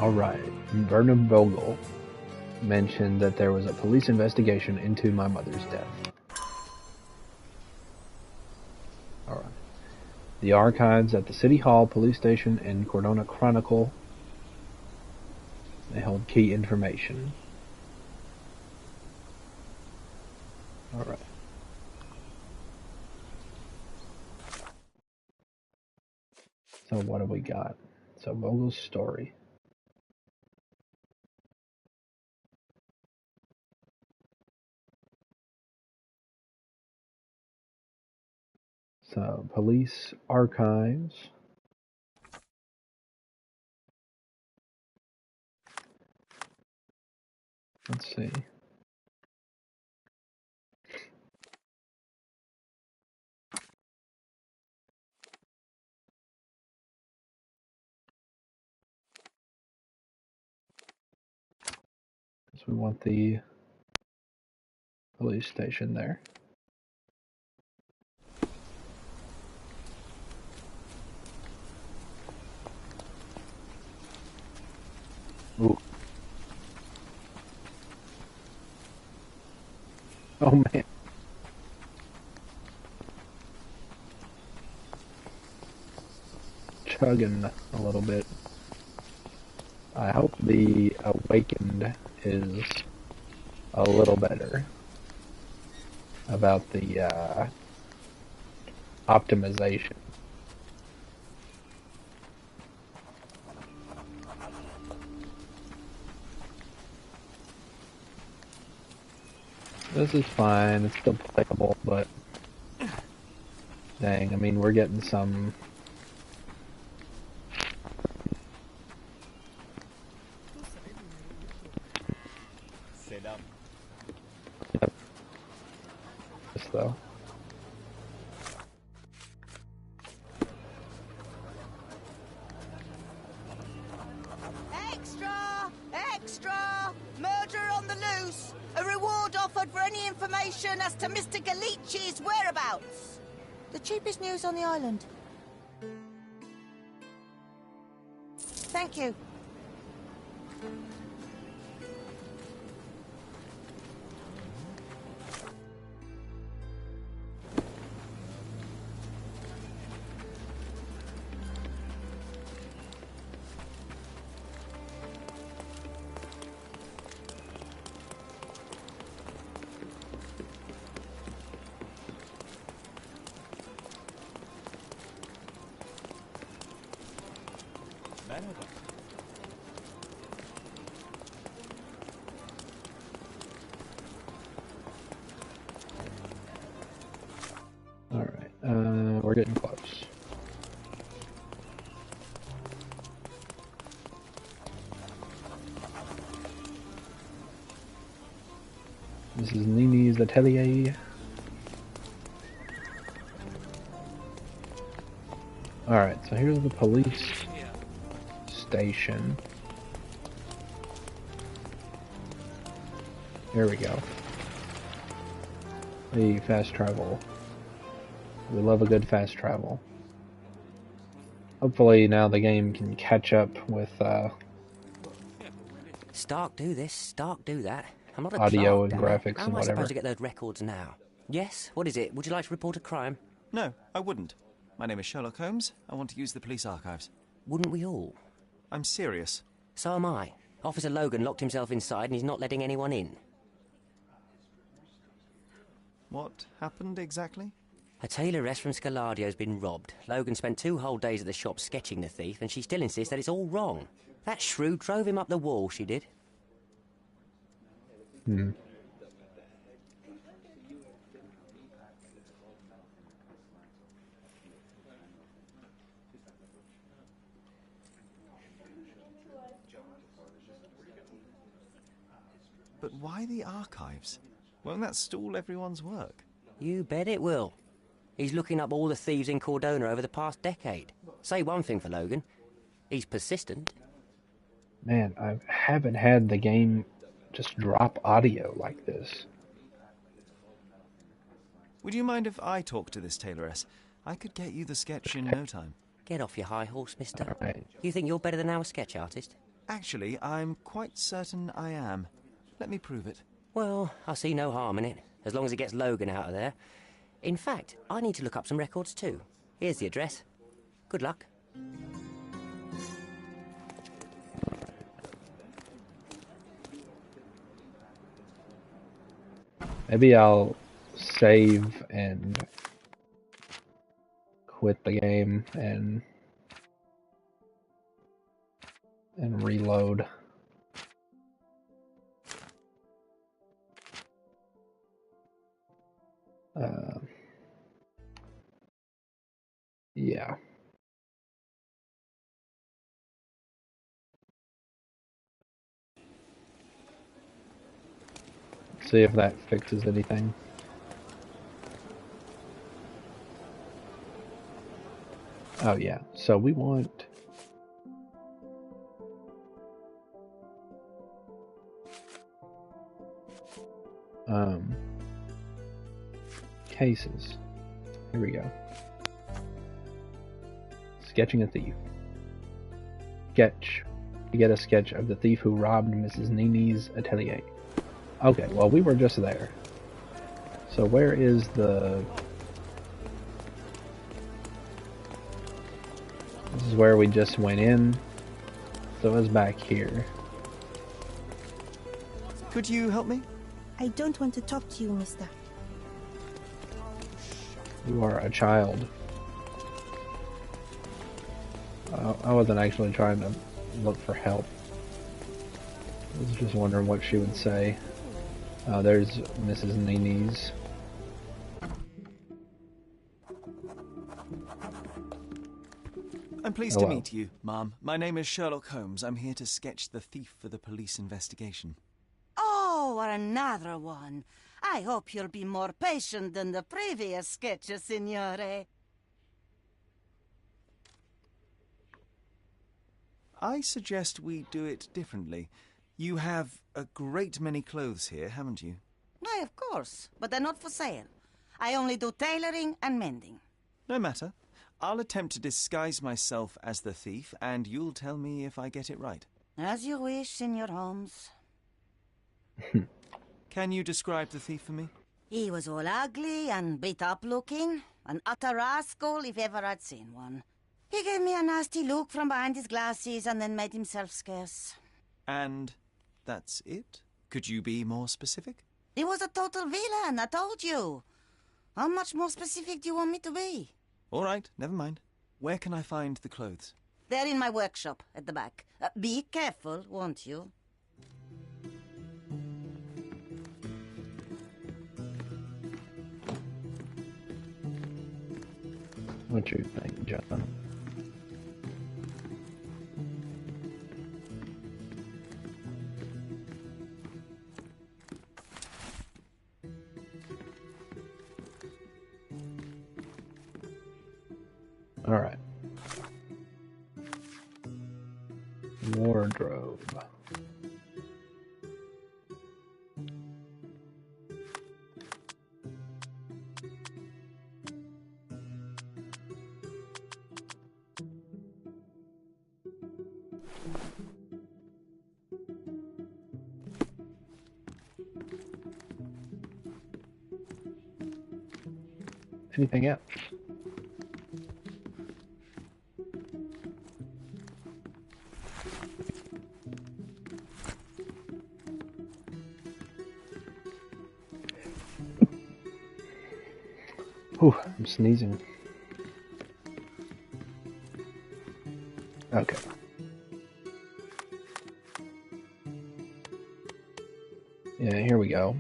Alright, Verna Vogel mentioned that there was a police investigation into my mother's death. Alright. The archives at the City Hall Police Station and Cordona Chronicle, they held key information. Alright. So what have we got? So Vogel's story. So, police archives. Let's see. So we want the police station there. Ooh. Oh man. Chugging a little bit. I hope the Awakened is a little better about the optimization. This is fine, it's still playable, but dang, I mean, we're getting some... Sit up. Yep. This though. Extra! Extra! Murder on the loose! A reward offered for any information as to Mr. Galici's whereabouts. The cheapest news on the island. Thank you. Alright, we're getting close. This is Nini's atelier. Alright, so here's the police station. There we go. The fast travel. We love a good fast travel. Hopefully now the game can catch up with Stark do this, Stark do that. I'm not a audio clerk, and damn it. graphics How and am I whatever. supposed to get those records now? Yes? What is it? Would you like to report a crime? No, I wouldn't. My name is Sherlock Holmes. I want to use the police archives. Wouldn't we all? I'm serious. So am I. Officer Logan locked himself inside and he's not letting anyone in. What happened exactly? A tailoress from Scaladio's been robbed. Logan spent 2 whole days at the shop sketching the thief, and she still insists that it's all wrong. That shrew drove him up the wall, she did. Hmm. But why the archives? Won't that stall everyone's work? You bet it will. He's looking up all the thieves in Cordona over the past decade. Say one thing for Logan. He's persistent. Man, I haven't had the game just drop audio like this. Would you mind if I talk to this tailoress? I could get you the sketch in no time. Get off your high horse, mister. All right. You think you're better than our sketch artist? Actually, I'm quite certain I am. Let me prove it. Well, I see no harm in it, as long as it gets Logan out of there. In fact, I need to look up some records too. Here's the address. Good luck. Maybe I'll save and quit the game and reload. Yeah. See if that fixes anything. Oh yeah, so we want cases. Here we go. Sketching a thief. Sketch. To get a sketch of the thief who robbed Mrs. Nini's atelier. Okay, well we were just there. So where is the... This is where we just went in. So it's back here. Could you help me? I don't want to talk to you, mister. You are a child. I wasn't actually trying to look for help. I was just wondering what she would say. There's Mrs. Nini's. I'm pleased to meet you, Ma'am. My name is Sherlock Holmes. I'm here to sketch the thief for the police investigation. Oh, another one. I hope you'll be more patient than the previous sketches, Signore. I suggest we do it differently. You have a great many clothes here, haven't you? Why, of course, but they're not for sale. I only do tailoring and mending. No matter. I'll attempt to disguise myself as the thief, and you'll tell me if I get it right. As you wish, Senor Holmes. Can you describe the thief for me? He was all ugly and beat-up looking. An utter rascal if ever I'd seen one. He gave me a nasty look from behind his glasses and then made himself scarce. And that's it? Could you be more specific? He was a total villain, I told you. How much more specific do you want me to be? All right, never mind. Where can I find the clothes? They're in my workshop at the back. Be careful, won't you? What you think, John? All right. Wardrobe. Anything else? Whew, I'm sneezing. Okay. Yeah, here we go.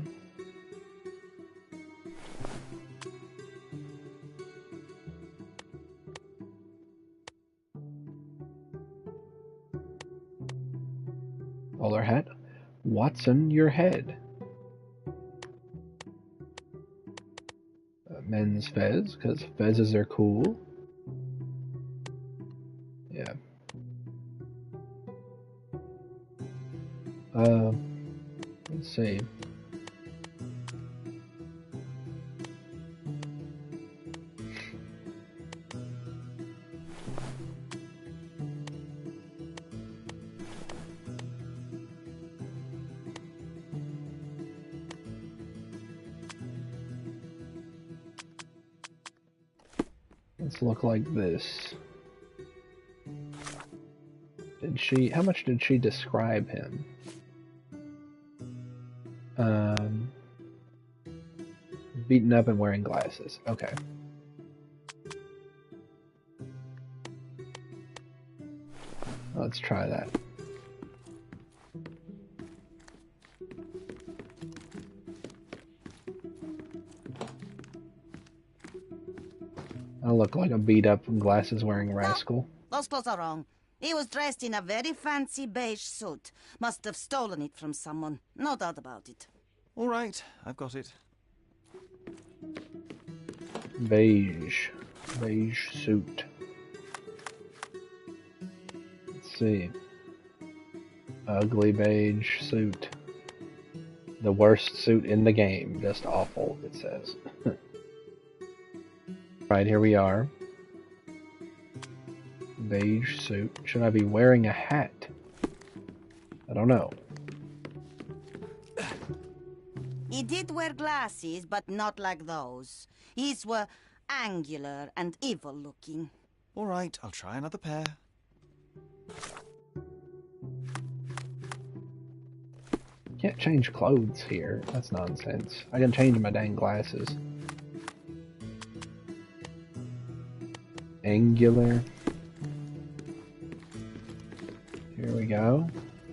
Bowler hat. Watson, your head. Men's fez, because fezzes are cool. Yeah. Let's see. Let's look like this. How much did she describe him? Beaten up and wearing glasses. Okay. Let's try that. I look like a beat up and glasses wearing rascal. No, those clothes are wrong. He was dressed in a very fancy beige suit. Must have stolen it from someone. No doubt about it. All right, I've got it. Beige suit. Let's see. Ugly beige suit. The worst suit in the game. Just awful, it says. Right, here we are. Beige suit. Should I be wearing a hat? I don't know. He did wear glasses, but not like those. His were angular and evil-looking. All right, I'll try another pair. Can't change clothes here. That's nonsense. I can change my dang glasses. Angular. Here we go.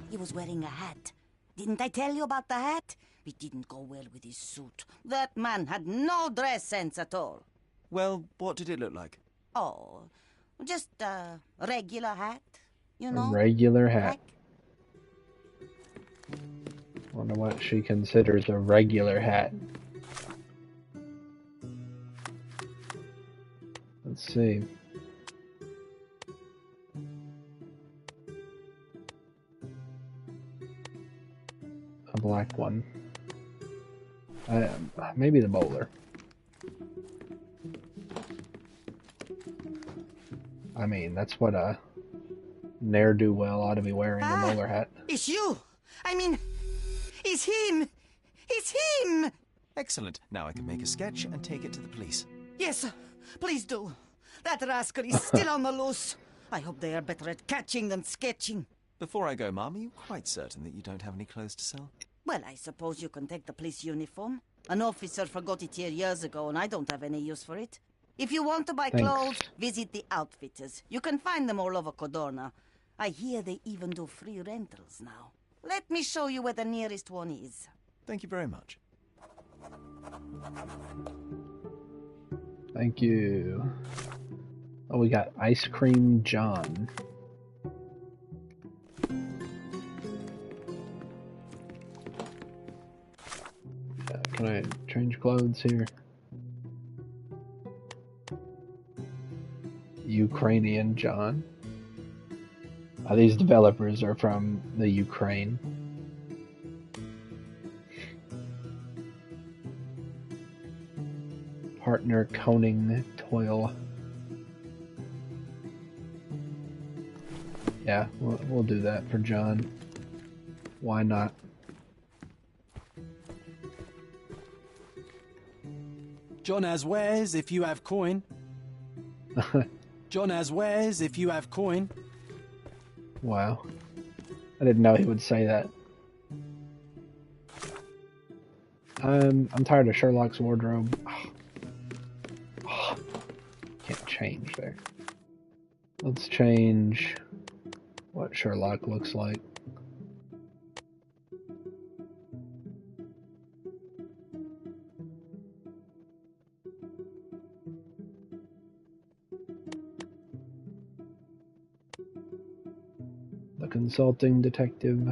He was wearing a hat. Didn't I tell you about the hat? It didn't go well with his suit. That man had no dress sense at all. Well, what did it look like? Oh, just a regular hat, you know? A regular hat. Like... Wonder what she considers a regular hat. Let's see. A black one. Maybe the bowler. I mean, that's what a ne'er-do-well ought to be wearing, a bowler hat. It's you! I mean, it's him! It's him! Excellent. Now I can make a sketch and take it to the police. Yes, please do. That rascal is still on the loose. I hope they are better at catching than sketching. Before I go, Mum, are you quite certain that you don't have any clothes to sell? Well, I suppose you can take the police uniform. An officer forgot it here years ago, and I don't have any use for it. If you want to buy clothes, visit the outfitters. You can find them all over Codorna. I hear they even do free rentals now. Let me show you where the nearest one is. Thank you very much. Thank you. Oh, we got Ice Cream John. Can I change clothes here? Ukrainian John. These developers are from the Ukraine. Partner Koning Toil. Yeah, we'll do that for John. Why not? John has wares if you have coin. John has wares if you have coin. Wow. I didn't know he would say that. I'm tired of Sherlock's wardrobe. Can't change there. Let's change what Sherlock looks like. The consulting detective.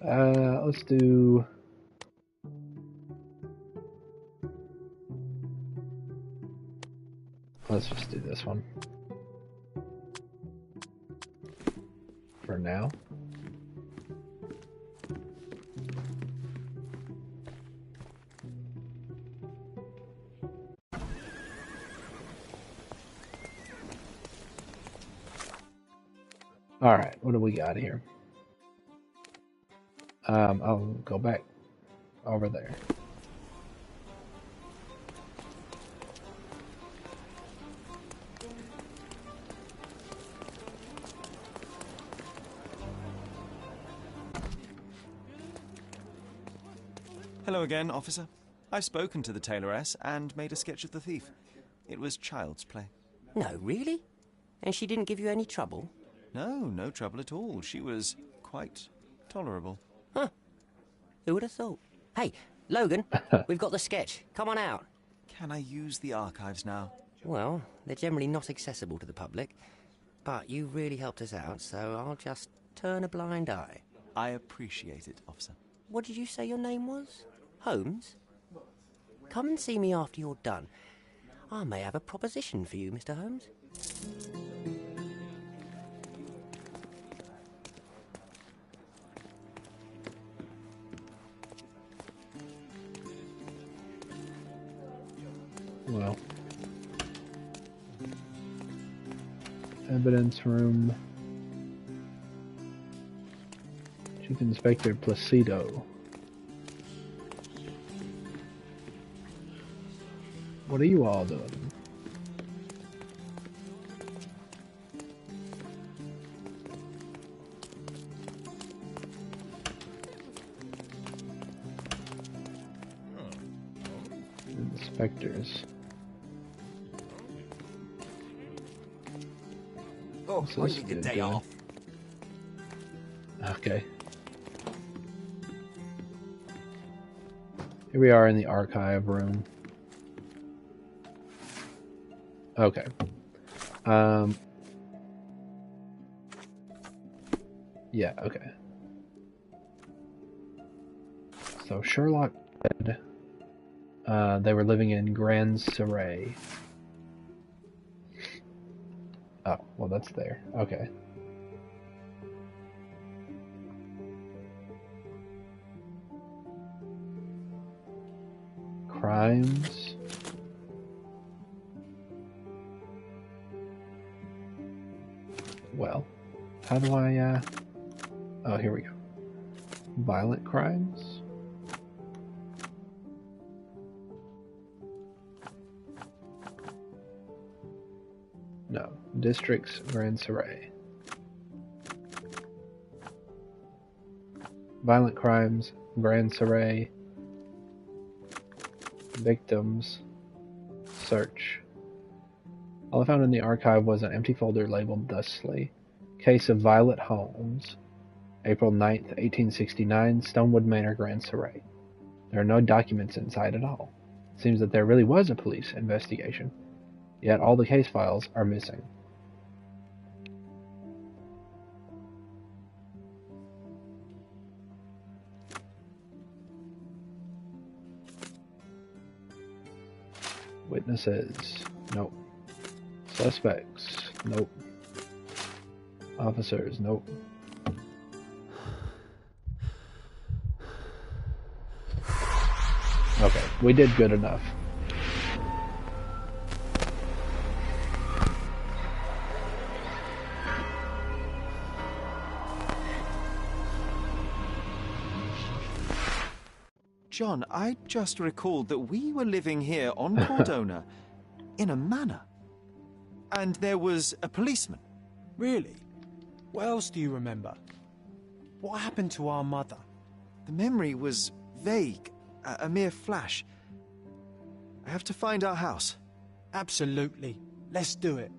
Let's do... Let's just do this one. For now. Alright, what do we got here? I'll go back over there. Hello again, officer. I've spoken to the tailoress and made a sketch of the thief. It was child's play. No, really? And she didn't give you any trouble? No, no trouble at all. She was quite tolerable. Huh. Who would have thought? Hey, Logan, we've got the sketch. Come on out. Can I use the archives now? Well, they're generally not accessible to the public, but you really helped us out, so I'll just turn a blind eye. I appreciate it, officer. What did you say your name was? Holmes? Come and see me after you're done. I may have a proposition for you, Mr. Holmes. Well. Evidence room. Chief Inspector Placido. What are you all doing? Inspectors. Oh, I What's this need a dude day doing? off. Okay. Here we are in the archive room. Okay. Yeah, okay. So Sherlock said they were living in Grand Saray. Oh, well that's there. Okay. Crimes. Well, how do I, oh, here we go. Violent crimes? No. Districts, Grand Saray. Violent crimes, Grand Saray. Victims. Search. All I found in the archive was an empty folder labeled thusly. Case of Violet Holmes. April 9th, 1869, Stonewood Manor, Grand Saray. There are no documents inside at all. It seems that there really was a police investigation, yet all the case files are missing. Witnesses, nope. Suspects, nope. Officers, nope. Okay, we did good enough. John, I just recalled that we were living here on Cordona in a manor. And there was a policeman. Really? What else do you remember? What happened to our mother? The memory was vague, a mere flash. I have to find our house. Absolutely. Let's do it.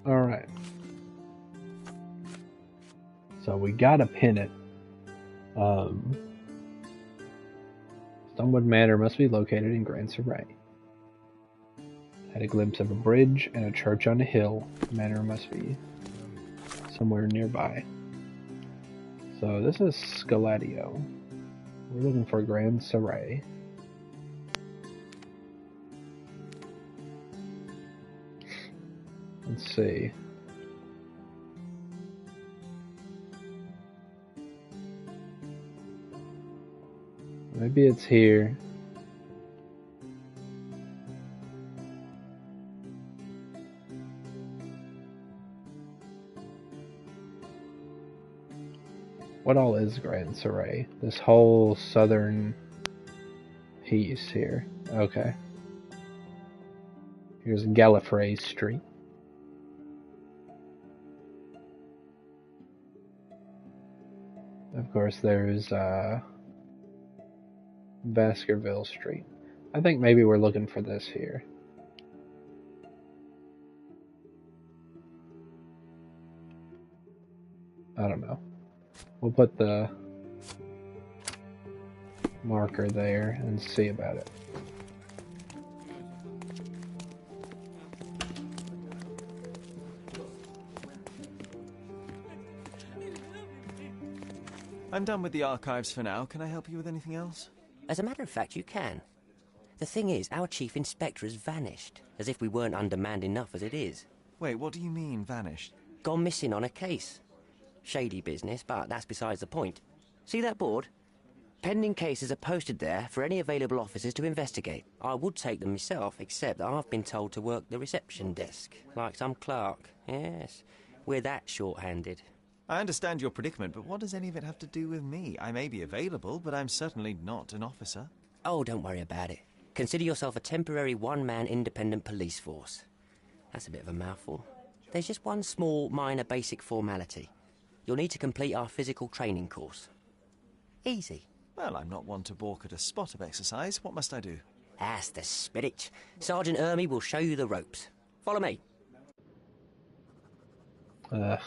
Alright. So we gotta pin it. Stonewood Manor must be located in Grand Surrey. Had a glimpse of a bridge and a church on a hill. The manor must be somewhere nearby. So this is Scaladio. We're looking for Grand Surrey. Let's see. Maybe it's here. What all is Grand Surrey? This whole southern piece here. Okay. Here's Gallifrey Street. Of course, there's Baskerville Street. I think maybe we're looking for this here. I don't know. We'll put the marker there and see about it. I'm done with the archives for now. Can I help you with anything else? As a matter of fact, you can. The thing is, our chief inspector has vanished, as if we weren't undermanned enough as it is. Wait, what do you mean, vanished? Gone missing on a case. Shady business, but that's besides the point. See that board? Pending cases are posted there for any available officers to investigate. I would take them myself, except that I've been told to work the reception desk, like some clerk. Yes, we're that short-handed. I understand your predicament, but what does any of it have to do with me? I may be available, but I'm certainly not an officer. Oh, don't worry about it. Consider yourself a temporary one-man independent police force. That's a bit of a mouthful. There's just one small, minor, basic formality. You'll need to complete our physical training course. Easy. Well, I'm not one to balk at a spot of exercise. What must I do? That's the spirit. Sergeant Ermy will show you the ropes. Follow me. Well,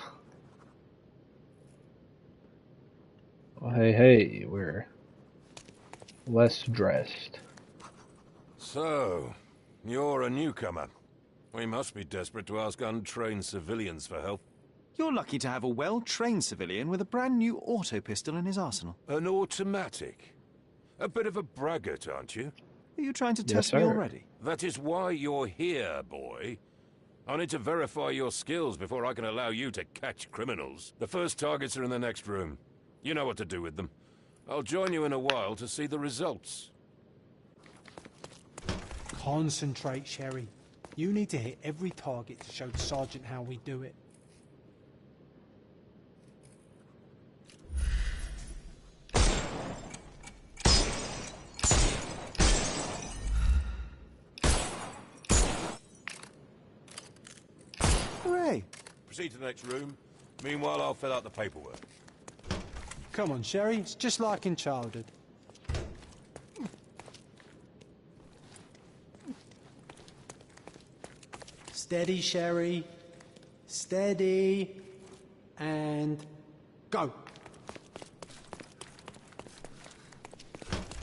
hey, we're less dressed. So, you're a newcomer. We must be desperate to ask untrained civilians for help. You're lucky to have a well-trained civilian with a brand new auto pistol in his arsenal. An automatic? A bit of a braggart, aren't you? Are you trying to test Yes, me sir. already? That is why you're here, boy. I need to verify your skills before I can allow you to catch criminals. The first targets are in the next room. You know what to do with them. I'll join you in a while to see the results. Concentrate, Sherry. You need to hit every target to show the sergeant how we do it. Hooray! Proceed to the next room. Meanwhile, I'll fill out the paperwork. Come on, Sherry. It's just like in childhood. Steady, Sherry. Steady. And go.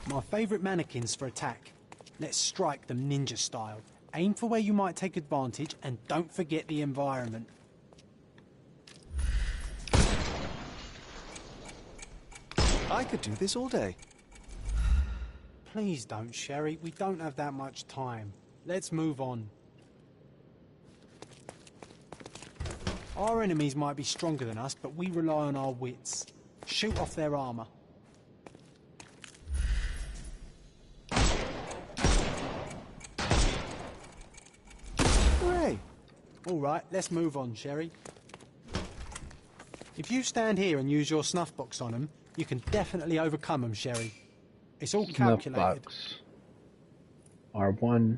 My favourite mannequins for attack. Let's strike them ninja style. Aim for where you might take advantage and don't forget the environment. I could do this all day. Please don't, Sherry. We don't have that much time. Let's move on. Our enemies might be stronger than us, but we rely on our wits. Shoot off their armour. Hooray! All right, let's move on, Sherry. If you stand here and use your snuff box on them, you can definitely overcome them, Sherry. It's all Snuff calculated. box. R1.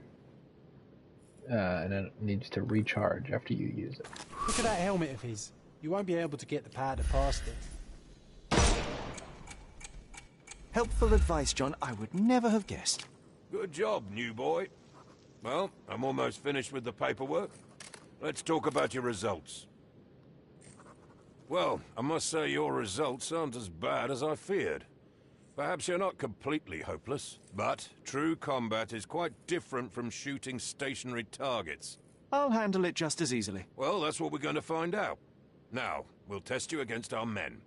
And it needs to recharge after you use it. Look at that helmet of his. You won't be able to get the powder past it. Helpful advice, John. I would never have guessed. Good job, new boy. Well, I'm almost finished with the paperwork. Let's talk about your results. Well, I must say your results aren't as bad as I feared. Perhaps you're not completely hopeless, but true combat is quite different from shooting stationary targets. I'll handle it just as easily. Well, that's what we're going to find out. Now, we'll test you against our men.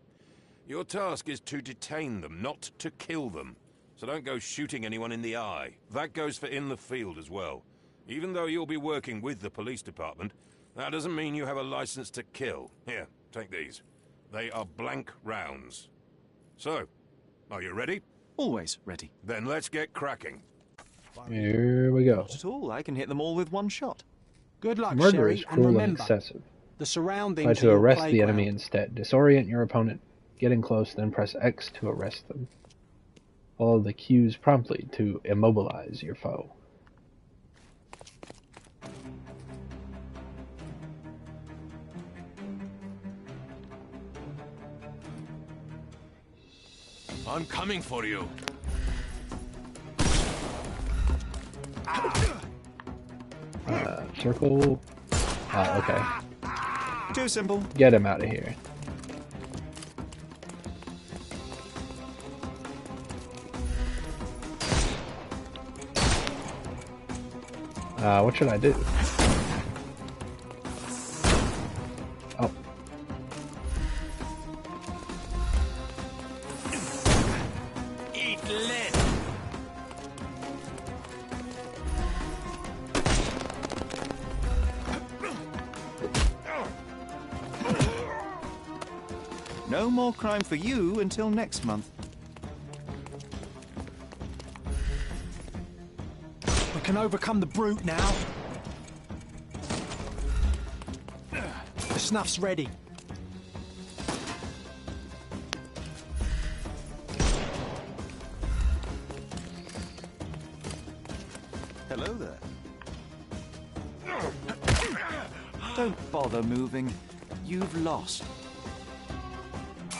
Your task is to detain them, not to kill them. So don't go shooting anyone in the eye. That goes for in the field as well. Even though you'll be working with the police department, that doesn't mean you have a license to kill. Here, take these. They are blank rounds. So, are you ready? Always ready. Then let's get cracking. Here we go. Not at all. I can hit them all with one shot. Good luck, Murder Sherry, is and cruel and remember, excessive. the surroundings Try are to your arrest the playground. enemy instead. Disorient your opponent. Get in close, then press X to arrest them. Follow the cues promptly to immobilize your foe. I'm coming for you. Circle. Okay. Too simple. Get him out of here. What should I do? Oh. Eat lead. No more crime for you until next month. We can overcome the brute now. The snuff's ready. Hello there. Don't bother moving. You've lost.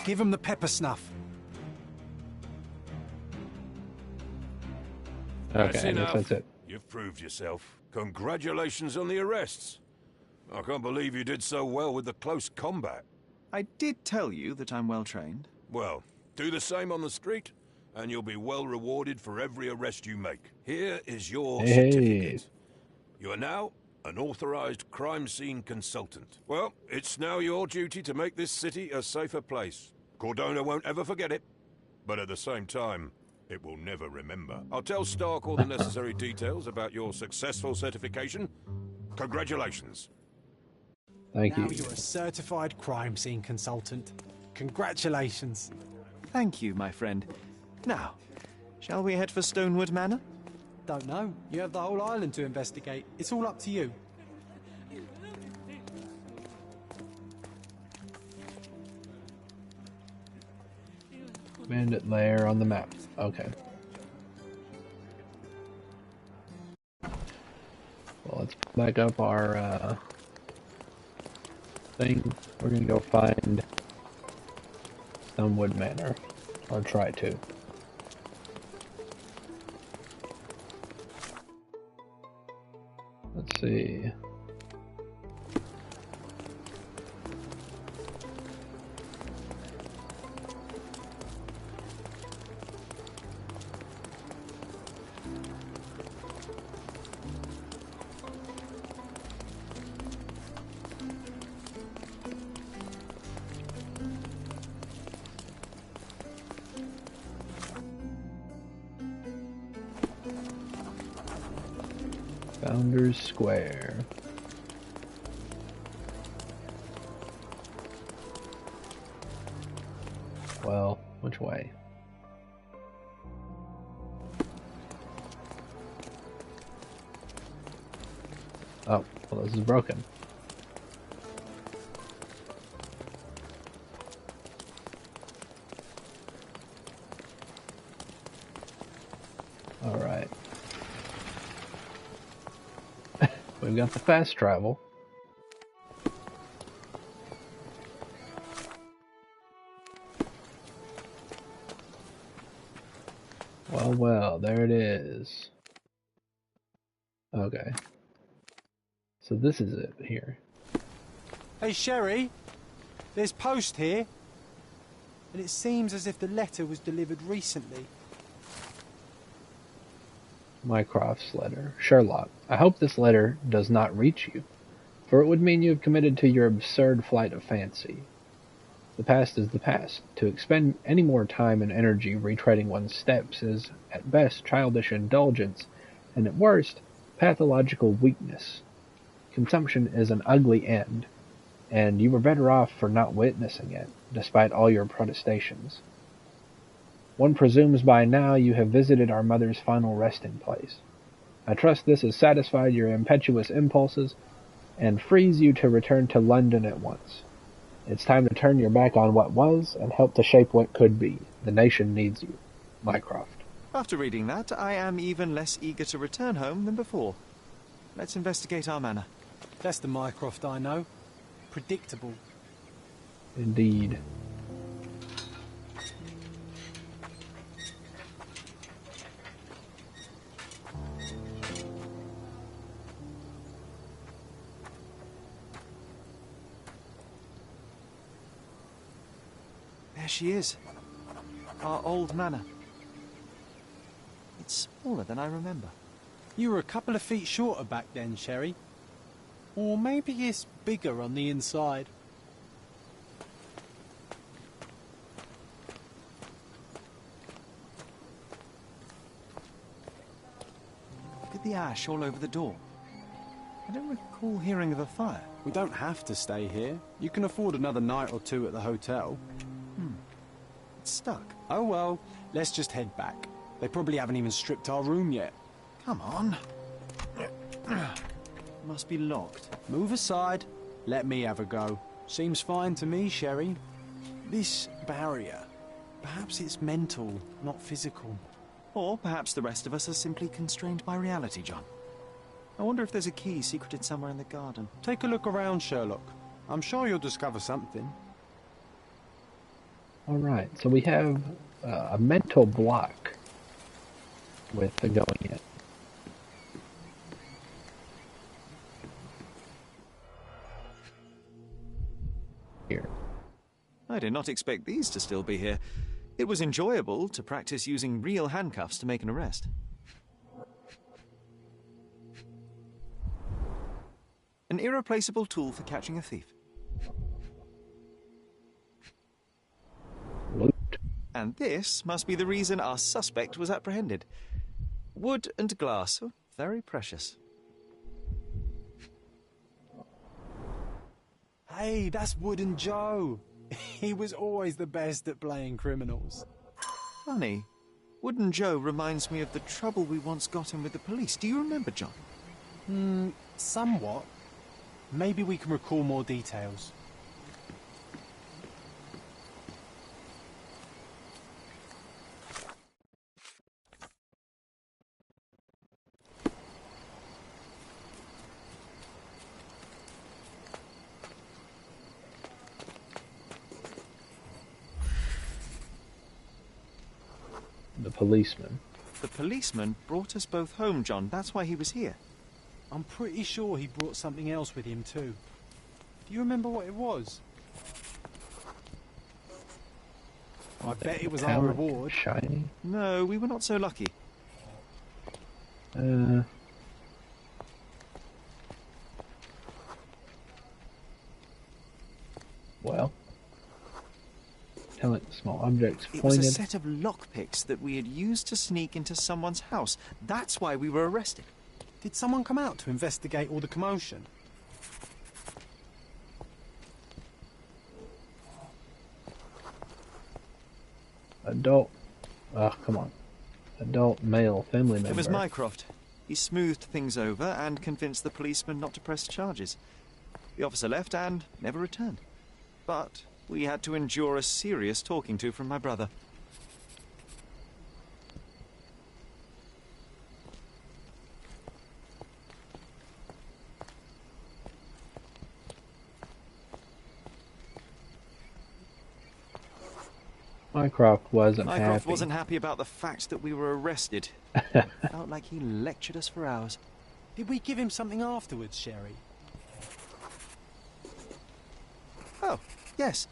Give him the pepper snuff. Okay, That's I enough. guess that's it. You've proved yourself. Congratulations on the arrests. I can't believe you did so well with the close combat. I did tell you that I'm well trained. Well, do the same on the street, and you'll be well rewarded for every arrest you make. Here is your Hey. certificate. You are now an authorized crime scene consultant. Well, it's now your duty to make this city a safer place. Cordona won't ever forget it, but at the same time, it will never remember. I'll tell Stark all the necessary details about your successful certification. Congratulations. Thank Now you. you're a certified crime scene consultant. Congratulations. Thank you, my friend. Now, shall we head for Stonewood Manor? Don't know. You have the whole island to investigate. It's all up to you. Bandit lair on the map. Okay. Well, let's back up our thing. We're gonna go find Stonewood Manor, or try to. Let's see. Founders Square. Well, which way? Oh, well, this is broken. All right. We've got the fast travel. Well, well, there it is. Okay. So this is it here. Hey, Sherry. There's post here. and it seems as if the letter was delivered recently. Mycroft's letter. Sherlock, I hope this letter does not reach you, for it would mean you have committed to your absurd flight of fancy. The past is the past. To expend any more time and energy retreading one's steps is, at best, childish indulgence, and at worst, pathological weakness. Consumption is an ugly end, and you were better off for not witnessing it, despite all your protestations. One presumes by now you have visited our mother's final resting place. I trust this has satisfied your impetuous impulses, and frees you to return to London at once. It's time to turn your back on what was, and help to shape what could be. The nation needs you. Mycroft. After reading that, I am even less eager to return home than before. Let's investigate our manor. That's the Mycroft I know. Predictable. Indeed. There she is. Our old manor. It's smaller than I remember. You were a couple of feet shorter back then, Sherry. Or maybe it's bigger on the inside. Look at the ash all over the door. I don't recall hearing of a fire. We don't have to stay here. You can afford another night or two at the hotel. It's stuck. Oh well, let's just head back. They probably haven't even stripped our room yet. Come on. Must be locked. Move aside. Let me have a go. Seems fine to me, Sherry. This barrier, perhaps it's mental, not physical. Or perhaps the rest of us are simply constrained by reality, John. I wonder if there's a key secreted somewhere in the garden. Take a look around, Sherlock. I'm sure you'll discover something. Alright, so we have a mental block with the going in. Here. I did not expect these to still be here. It was enjoyable to practice using real handcuffs to make an arrest. An irreplaceable tool for catching a thief. Loot. And this must be the reason our suspect was apprehended. Wood and glass. Oh, very precious. Hey, that's Wooden Joe. He was always the best at playing criminals. Funny. Wooden Joe reminds me of the trouble we once got in with the police. Do you remember, John? Somewhat. Maybe we can recall more details. The policeman. The policeman brought us both home, John. That's why he was here. I'm pretty sure he brought something else with him too. Do you remember what it was? I bet it was our reward. Shiny. No, we were not so lucky. Well. Telling small objects It was pointed. a set of lockpicks that we had used to sneak into someone's house. That's why we were arrested. Did someone come out to investigate all the commotion? Adult. Come on. Adult male family member. It was Mycroft. He smoothed things over and convinced the policeman not to press charges. The officer left and never returned. But we had to endure a serious talking to from my brother. Mycroft wasn't Mycroft happy. wasn't happy about the fact that we were arrested. Felt like he lectured us for hours. Did we give him something afterwards, Sherry? Oh, yes.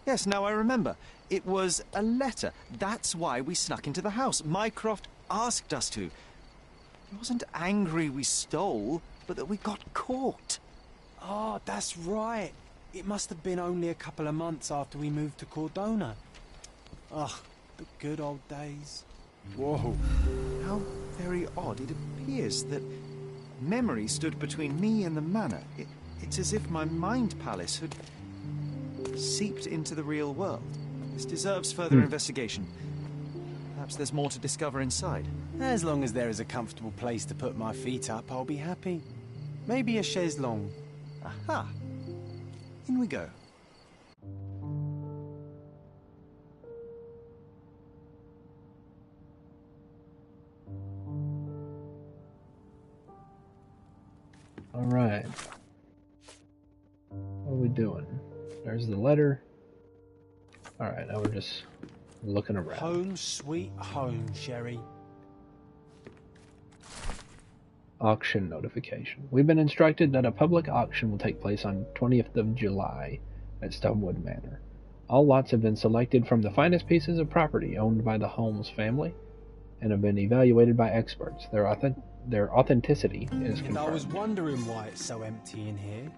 Yes, now I remember. It was a letter. That's why we snuck into the house. Mycroft asked us to. He wasn't angry we stole, but that we got caught. Ah, that's right. It must have been only a couple of months after we moved to Cordona. Ah, the good old days. Whoa. How very odd. It appears that memory stood between me and the manor. It's as if my mind palace had seeped into the real world. This deserves further investigation. Perhaps there's more to discover inside. As long as there is a comfortable place to put my feet up, I'll be happy. Maybe a chaise longue. Aha! In we go. All right. What are we doing? There's the letter. All right, now we're just looking around. Home sweet home, Sherry. Auction notification. We've been instructed that a public auction will take place on 20th of July at Stonewood Manor. All lots have been selected from the finest pieces of property owned by the Holmes family and have been evaluated by experts. Their authenticity is confirmed. I was wondering why it's so empty in here.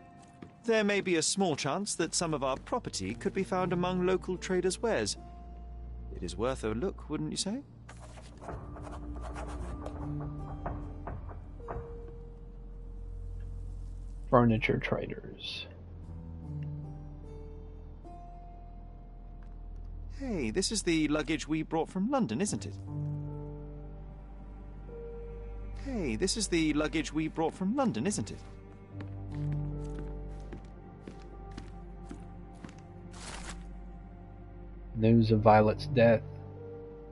There may be a small chance that some of our property could be found among local traders' wares. It is worth a look, wouldn't you say? Furniture traders. Hey, this is the luggage we brought from London, isn't it? Hey, this is the luggage we brought from London, isn't it? News of Violet's death,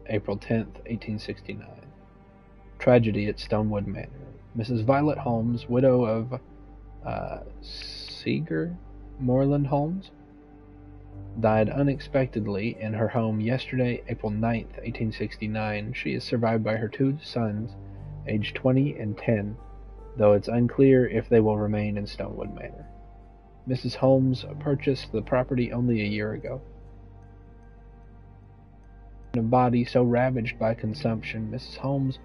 April 10th, 1869. Tragedy at Stonewood Manor. Mrs. Violet Holmes, widow of Seeger Moreland Holmes, died unexpectedly in her home yesterday, April 9th, 1869. She is survived by her two sons, aged 20 and 10, though it's unclear if they will remain in Stonewood Manor. Mrs. Holmes purchased the property only a year ago. In a body so ravaged by consumption, Mrs. Holmes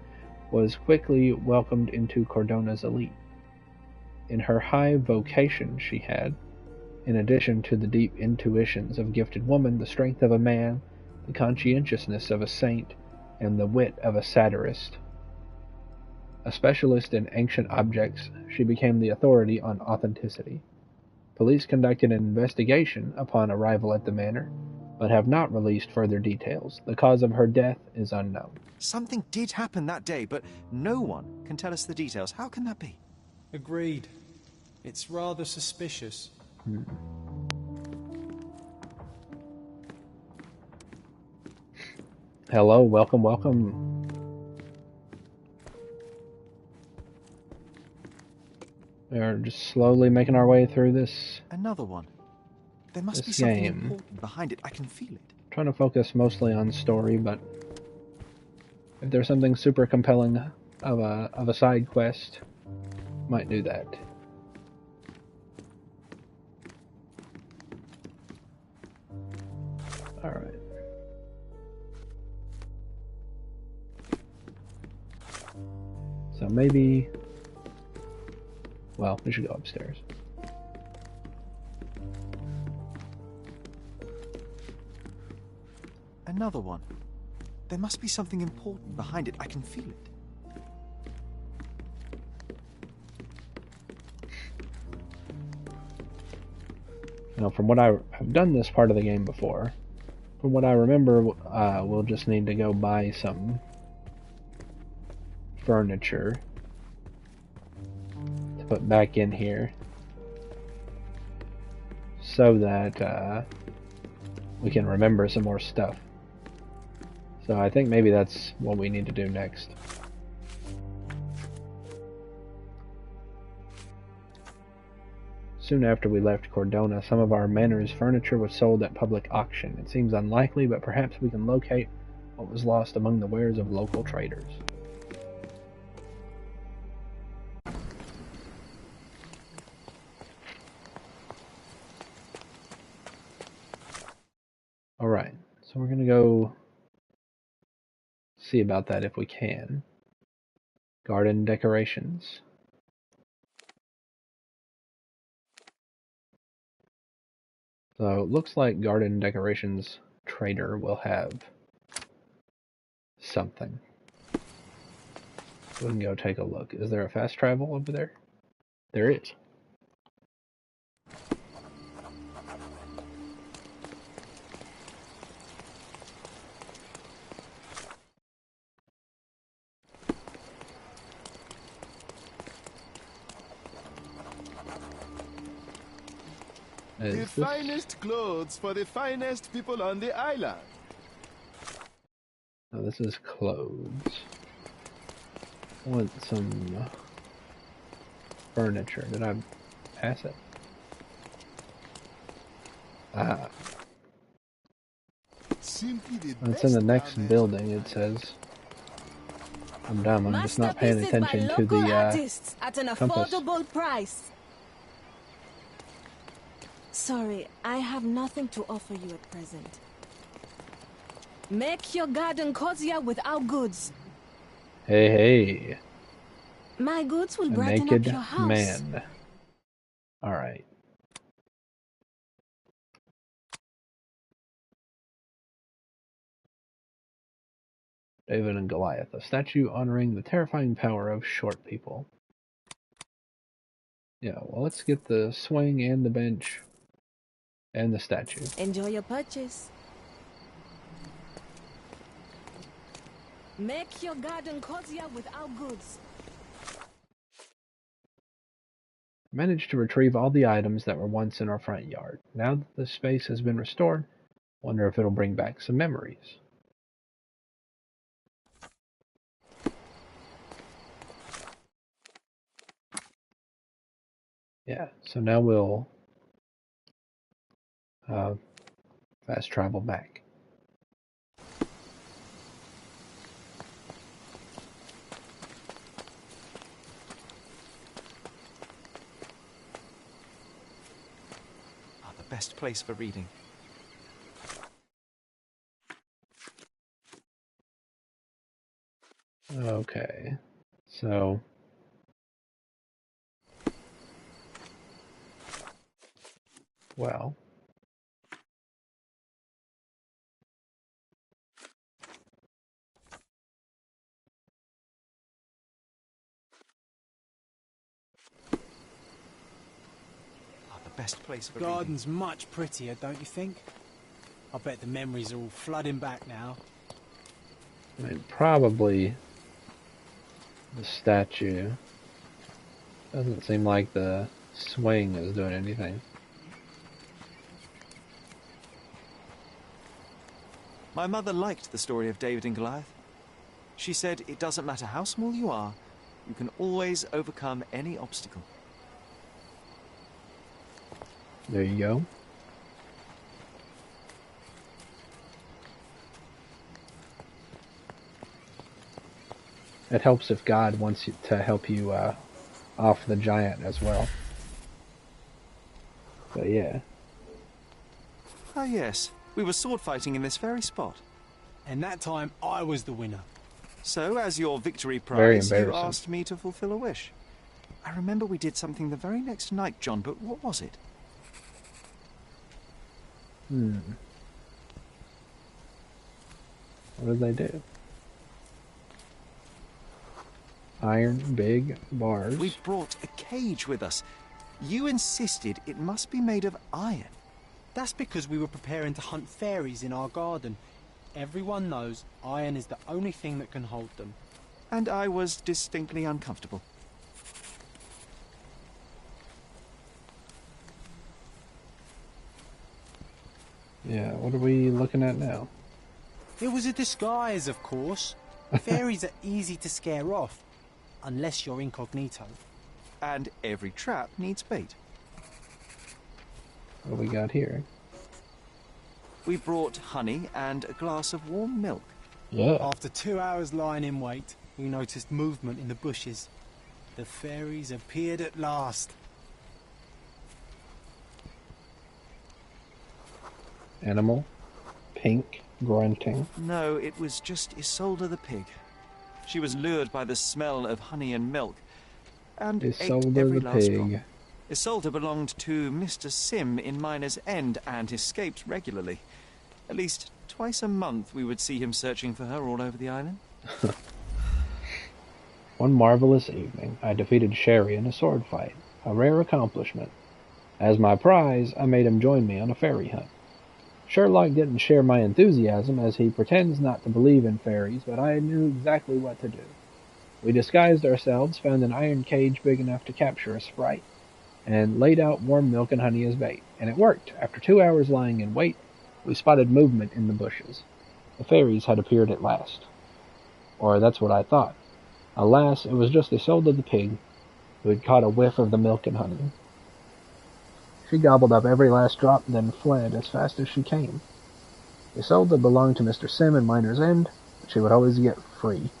was quickly welcomed into Cordona's elite. In her high vocation she had, in addition to the deep intuitions of a gifted woman, the strength of a man, the conscientiousness of a saint, and the wit of a satirist. A specialist in ancient objects, she became the authority on authenticity. Police conducted an investigation upon arrival at the manor, but have not released further details. The cause of her death is unknown. Something did happen that day, but no one can tell us the details. How can that be? Agreed. It's rather suspicious. Hello, welcome. We're just slowly making our way through this. Another one. There must be This something game. important behind it. I can feel it. Trying to focus mostly on story, but if there's something super compelling of a side quest, might do that. All right. So maybe, well, we should go upstairs. Another one. There must be something important behind it. I can feel it. Now, from what I've done this part of the game before, from what I remember, we'll just need to go buy some furniture to put back in here so that we can remember some more stuff. So I think maybe that's what we need to do next. Soon after we left Cordona, some of our manor's furniture was sold at public auction. It seems unlikely, but perhaps we can locate what was lost among the wares of local traders. Alright, So we're gonna go see about that if we can. Garden decorations. So it looks like garden decorations trader will have something. We can go take a look. Is there a fast travel over there? There is. The finest clothes for the finest people on the island. Oh, this is clothes. I want some furniture. Did I pass it? Ah. Simply the It's in the best next garments building, it says. I'm dumb, I'm just not paying attention to local the artists at an compass. affordable price. Sorry, I have nothing to offer you at present. Make your garden cozier with our goods. Hey, hey. My goods will A brighten up naked your house. man. Alright. David and Goliath, a statue honoring the terrifying power of short people. Yeah, well, let's get the swing and the bench and the statue. Enjoy your purchase. Make your garden cozier with our goods. Managed to retrieve all the items that were once in our front yard. Now that the space has been restored, wonder if it'll bring back some memories. Yeah, so now we'll fast travel back. The best place for reading. Okay, so well, The best place for The garden's reading. much prettier, don't you think? I bet the memories are all flooding back now. I mean, probably the statue. Doesn't seem like the swing is doing anything. My mother liked the story of David and Goliath. She said it doesn't matter how small you are, you can always overcome any obstacle. There you go. It helps if God wants you to help you off the giant as well. But yeah. Ah, yes. We were sword fighting in this very spot. And that time, I was the winner. So, as your victory Very prize, you embarrassing. asked me to fulfill a wish. I remember we did something the very next night, John, but what was it? What did they do? Iron big bars. We brought a cage with us. You insisted it must be made of iron. That's because we were preparing to hunt fairies in our garden. Everyone knows iron is the only thing that can hold them. And I was distinctly uncomfortable. Yeah, what are we looking at now? It was a disguise, of course. Fairies are easy to scare off, unless you're incognito. And every trap needs bait. What do we got here? We brought honey and a glass of warm milk. Yeah. After 2 hours lying in wait, we noticed movement in the bushes. The fairies appeared at last. Animal. Pink. grunting. No, it was just Isolde the pig. She was lured by the smell of honey and milk, and ate Isolde every the last drop. pig. Isolde belonged to Mr. Sim in Miner's End and escaped regularly. At least twice a month we would see him searching for her all over the island. One marvelous evening, I defeated Sherry in a sword fight, a rare accomplishment. As my prize, I made him join me on a fairy hunt. Sherlock didn't share my enthusiasm, as he pretends not to believe in fairies, but I knew exactly what to do. We disguised ourselves, found an iron cage big enough to capture a sprite, and laid out warm milk and honey as bait. And it worked. After 2 hours lying in wait, we spotted movement in the bushes. The fairies had appeared at last. Or that's what I thought. Alas, it was just Isolde the pig, who had caught a whiff of the milk and honey. She gobbled up every last drop, then fled as fast as she came. Isolde belonged to Mr. Sim in Miner's End, but she would always get free.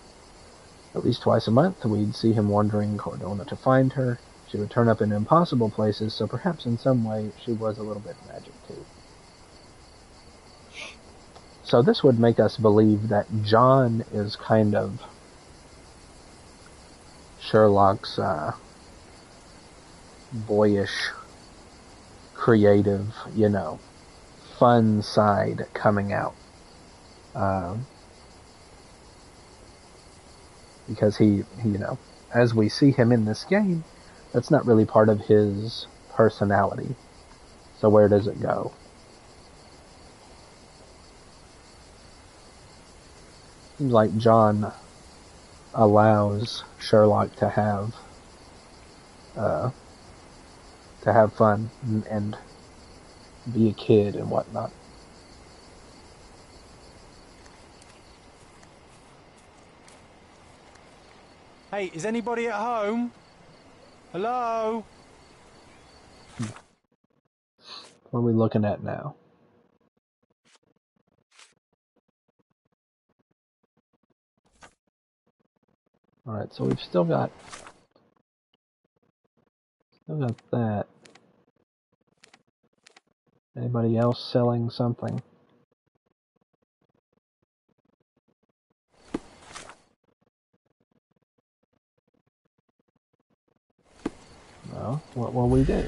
At least twice a month, we'd see him wandering Cordona to find her. She would turn up in impossible places, so perhaps in some way she was a little bit magic too. So this would make us believe that John is kind of Sherlock's boyish, creative, fun side coming out. Because he, as we see him in this game, that's not really part of his personality. So where does it go? Seems like John allows Sherlock to have fun and be a kid and whatnot. Hey, is anybody at home? Hello? What are we looking at now? Alright, so we've still got that. Anybody else selling something? No? What will we do?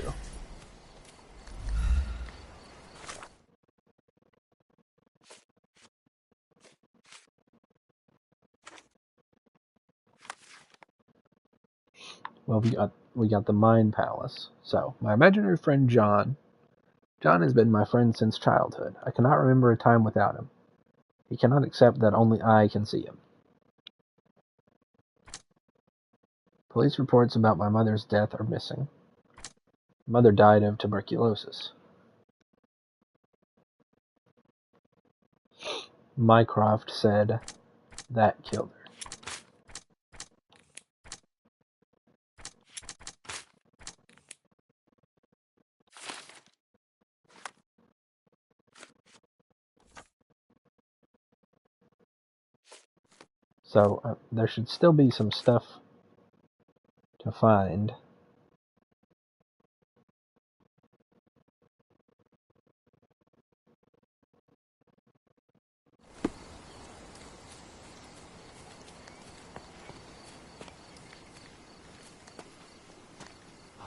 Well, we got the Mind Palace. So, my imaginary friend John. John has been my friend since childhood. I cannot remember a time without him. He cannot accept that only I can see him. Police reports about my mother's death are missing. Mother died of tuberculosis. Mycroft said that killed her. So there should still be some stuff to find.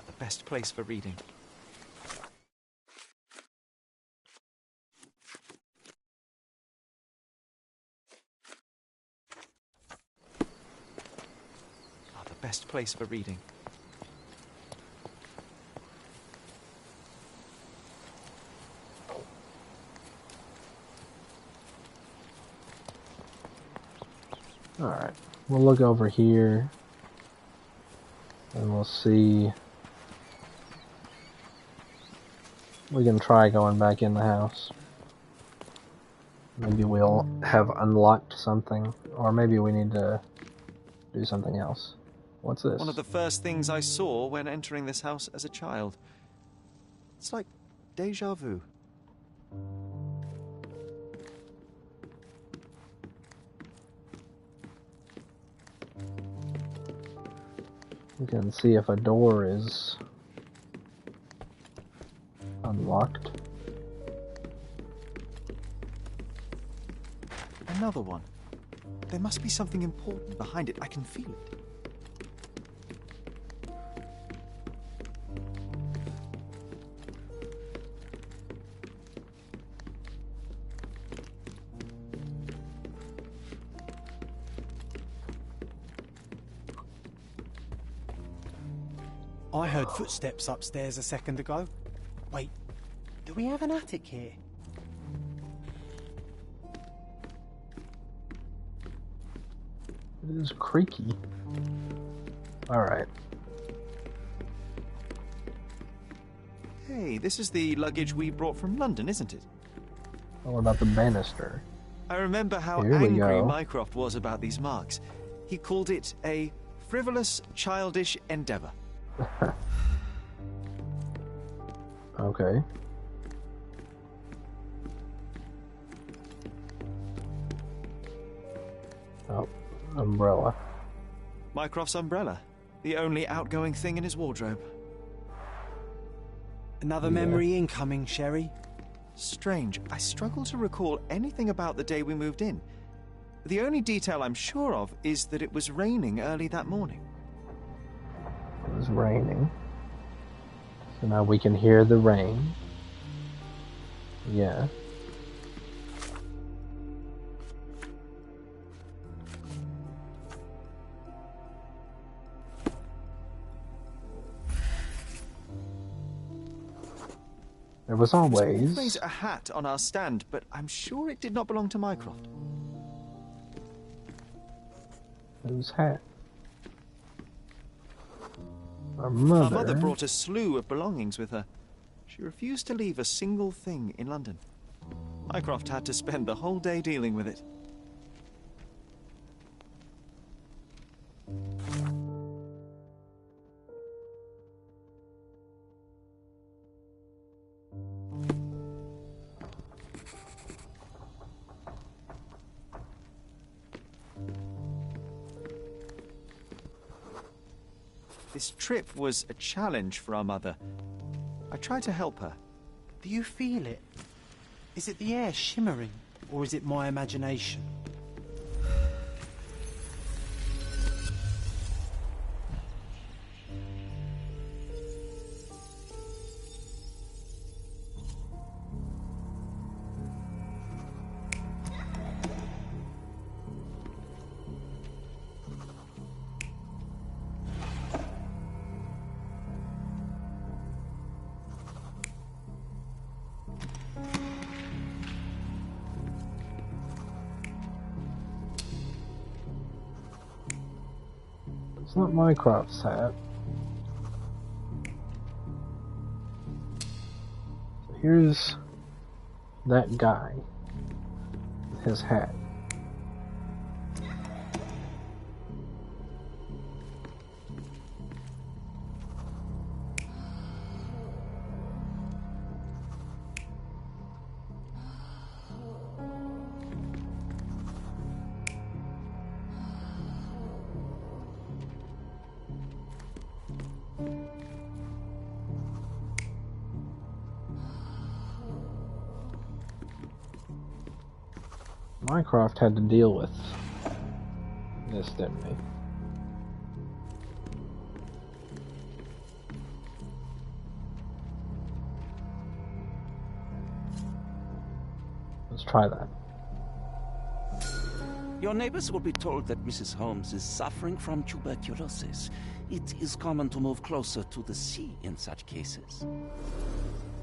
The best place for reading. The best place for reading. Alright, we'll look over here and we'll see. We can try going back in the house. Maybe we'll have unlocked something, or maybe we need to do something else. What's this? One of the first things I saw when entering this house as a child. It's like déjà vu. We can see if a door is unlocked. Another one. There must be something important behind it. I can feel it. I heard footsteps upstairs a second ago. Wait, do we have an attic here? It is creaky. Alright. Hey, this is the luggage we brought from London, isn't it? What about the banister? I remember how Here we angry go. Mycroft was about these marks. He called it a frivolous, childish endeavour. Okay. Oh, umbrella. Mycroft's umbrella. The only outgoing thing in his wardrobe. Another memory incoming, Sherry. Strange. I struggle to recall anything about the day we moved in. The only detail I'm sure of is that it was raining early that morning. It was raining. So now we can hear the rain. Yeah. There was always Always a hat on our stand, but I'm sure it did not belong to Mycroft. whose hat? Our Our mother. mother brought a slew of belongings with her. She refused to leave a single thing in London. Mycroft had to spend the whole day dealing with it. This trip was a challenge for our mother. I tried to help her. Do you feel it? Is it the air shimmering, or is it my imagination? It's not Mycroft's hat. So here's that guy with his hat. Mycroft had to deal with this, didn't he? Let's try that. Your neighbors will be told that Mrs. Holmes is suffering from tuberculosis. It is common to move closer to the sea in such cases.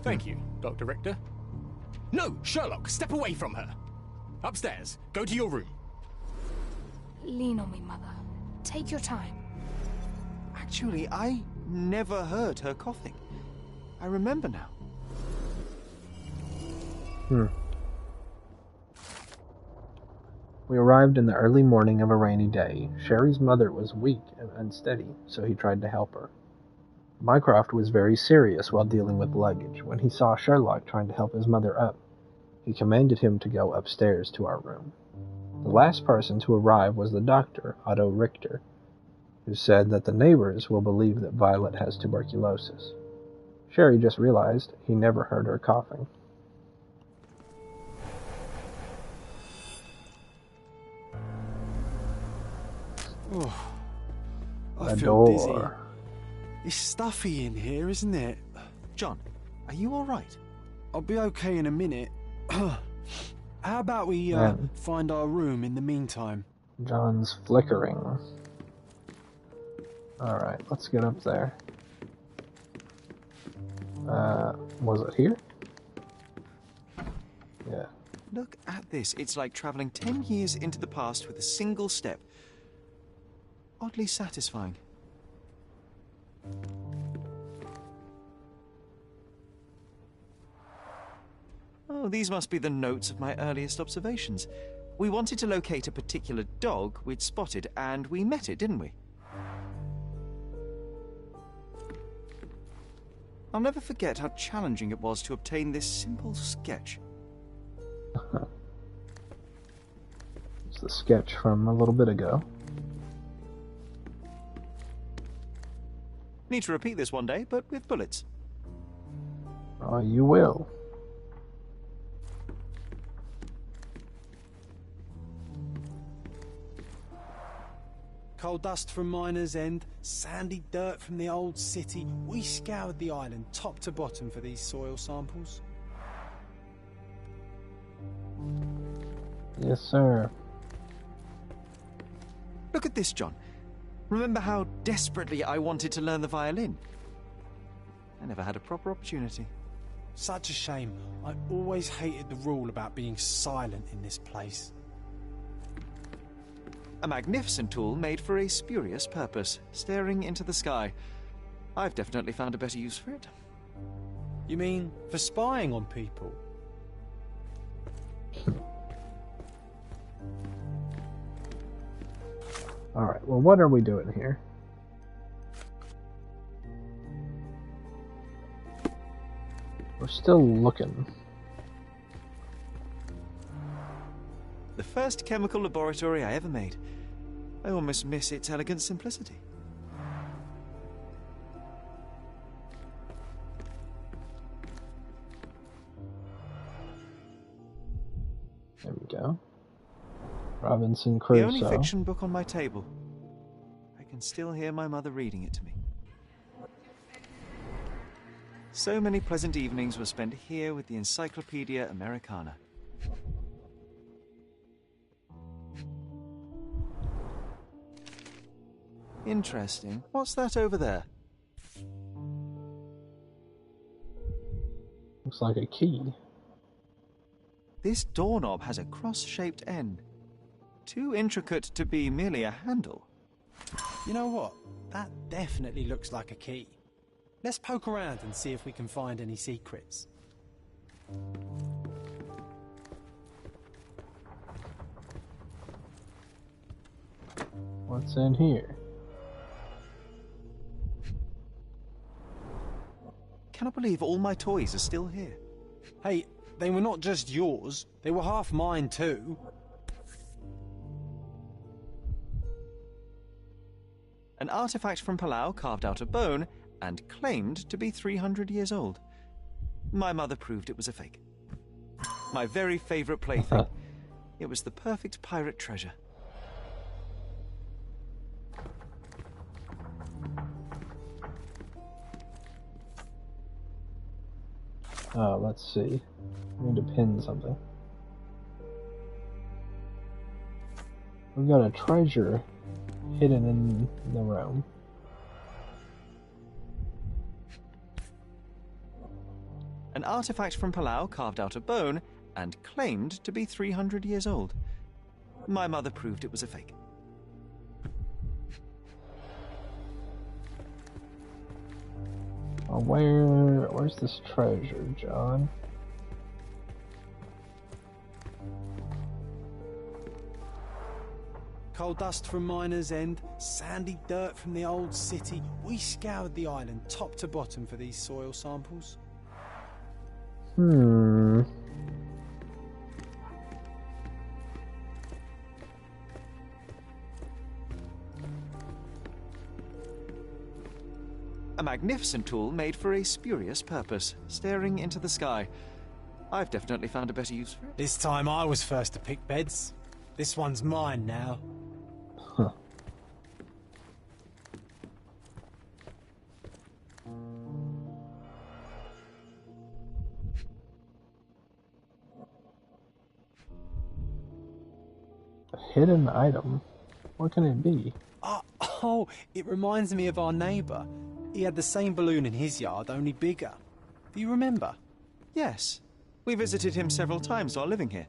Thank you, Dr. Richter. No, Sherlock, step away from her. Upstairs. Go to your room. Lean on me, Mother. Take your time. Actually, I never heard her coughing. I remember now. We arrived in the early morning of a rainy day. Sherry's mother was weak and unsteady, so he tried to help her. Mycroft was very serious while dealing with luggage when he saw Sherlock trying to help his mother up. He commanded him to go upstairs to our room. The last person to arrive was the doctor, Otto Richter, who said that the neighbors will believe that Violet has tuberculosis. Sherry just realized he never heard her coughing. Oh, I A feel dizzy. door. It's stuffy in here, isn't it? John, are you all right? I'll be okay in a minute. How about we find our room in the meantime? John's flickering. Alright, let's get up there. Was it here? Yeah. Look at this. It's like traveling 10 years into the past with a single step. Oddly satisfying. Oh, these must be the notes of my earliest observations. We wanted to locate a particular dog we'd spotted, and we met it, didn't we? I'll never forget how challenging it was to obtain this simple sketch. It's the sketch from a little bit ago. Need to repeat this one day, but with bullets. Oh, you will. Coal dust from Miner's End, sandy dirt from the old city. We scoured the island top to bottom for these soil samples. Yes, sir. Look at this, John. Remember how desperately I wanted to learn the violin? I never had a proper opportunity. Such a shame. I always hated the rule about being silent in this place. A magnificent tool made for a spurious purpose, staring into the sky. I've definitely found a better use for it. You mean for spying on people? Alright, well, what are we doing here? We're still looking. The first chemical laboratory I ever made. I almost miss its elegant simplicity. There we go. Robinson Crusoe. The only fiction book on my table. I can still hear my mother reading it to me. So many pleasant evenings were spent here with the Encyclopedia Americana. Interesting. What's that over there? Looks like a key. This doorknob has a cross-shaped end. Too intricate to be merely a handle. You know what? That definitely looks like a key. Let's poke around and see if we can find any secrets. What's in here? Cannot believe all my toys are still here. Hey, they were not just yours. They were half mine too. An artifact from Palau carved out of bone and claimed to be 300 years old. My mother proved it was a fake. My very favorite plaything. It was the perfect pirate treasure. Oh, let's see. I need to pin something. We've got a treasure hidden in the room. An artifact from Palau carved out of bone and claimed to be 300 years old. My mother proved it was a fake. Where's this treasure, John? Coal dust from Miner's End, sandy dirt from the old city. We scoured the island top to bottom for these soil samples. A magnificent tool made for a spurious purpose, staring into the sky. I've definitely found a better use for it. This time I was first to pick beds. This one's mine now. hidden item. What can it be? Oh, it reminds me of our neighbour. He had the same balloon in his yard, only bigger. Do you remember? Yes. We visited him several times while living here.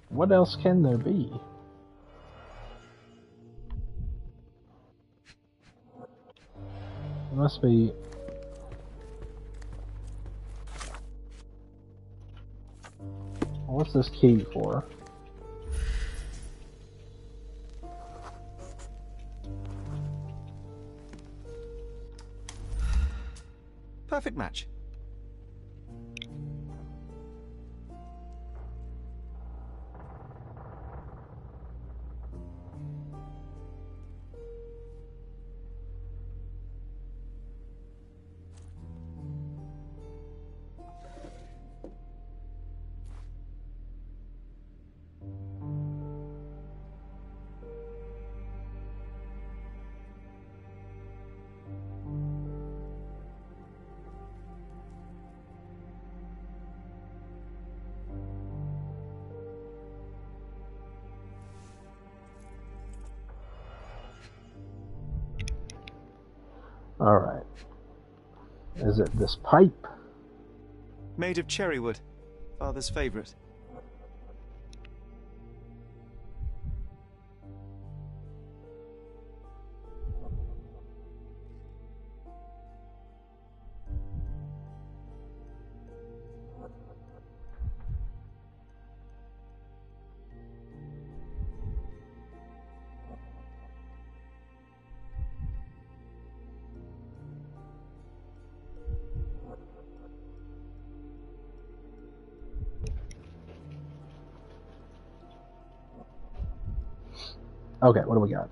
What else can there be? It must be... What's this key for? Perfect match. Alright. Is it this pipe? Made of cherry wood. Father's favourite. Okay, what do we got?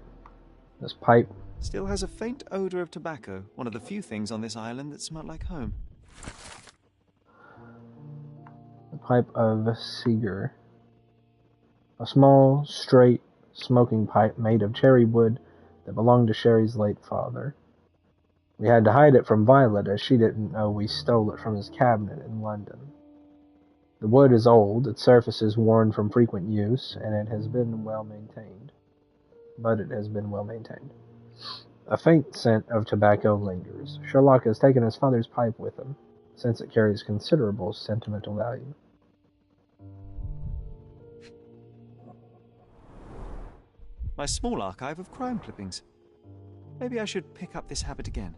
This pipe. Still has a faint odour of tobacco, one of the few things on this island that smell like home. The pipe of Seeger. A small, straight, smoking pipe made of cherry wood that belonged to Sherry's late father. We had to hide it from Violet as she didn't know we stole it from his cabinet in London. The wood is old, its surface is worn from frequent use, and it has been well maintained. A faint scent of tobacco lingers. Sherlock has taken his father's pipe with him, since it carries considerable sentimental value. My small archive of crime clippings. Maybe I should pick up this habit again.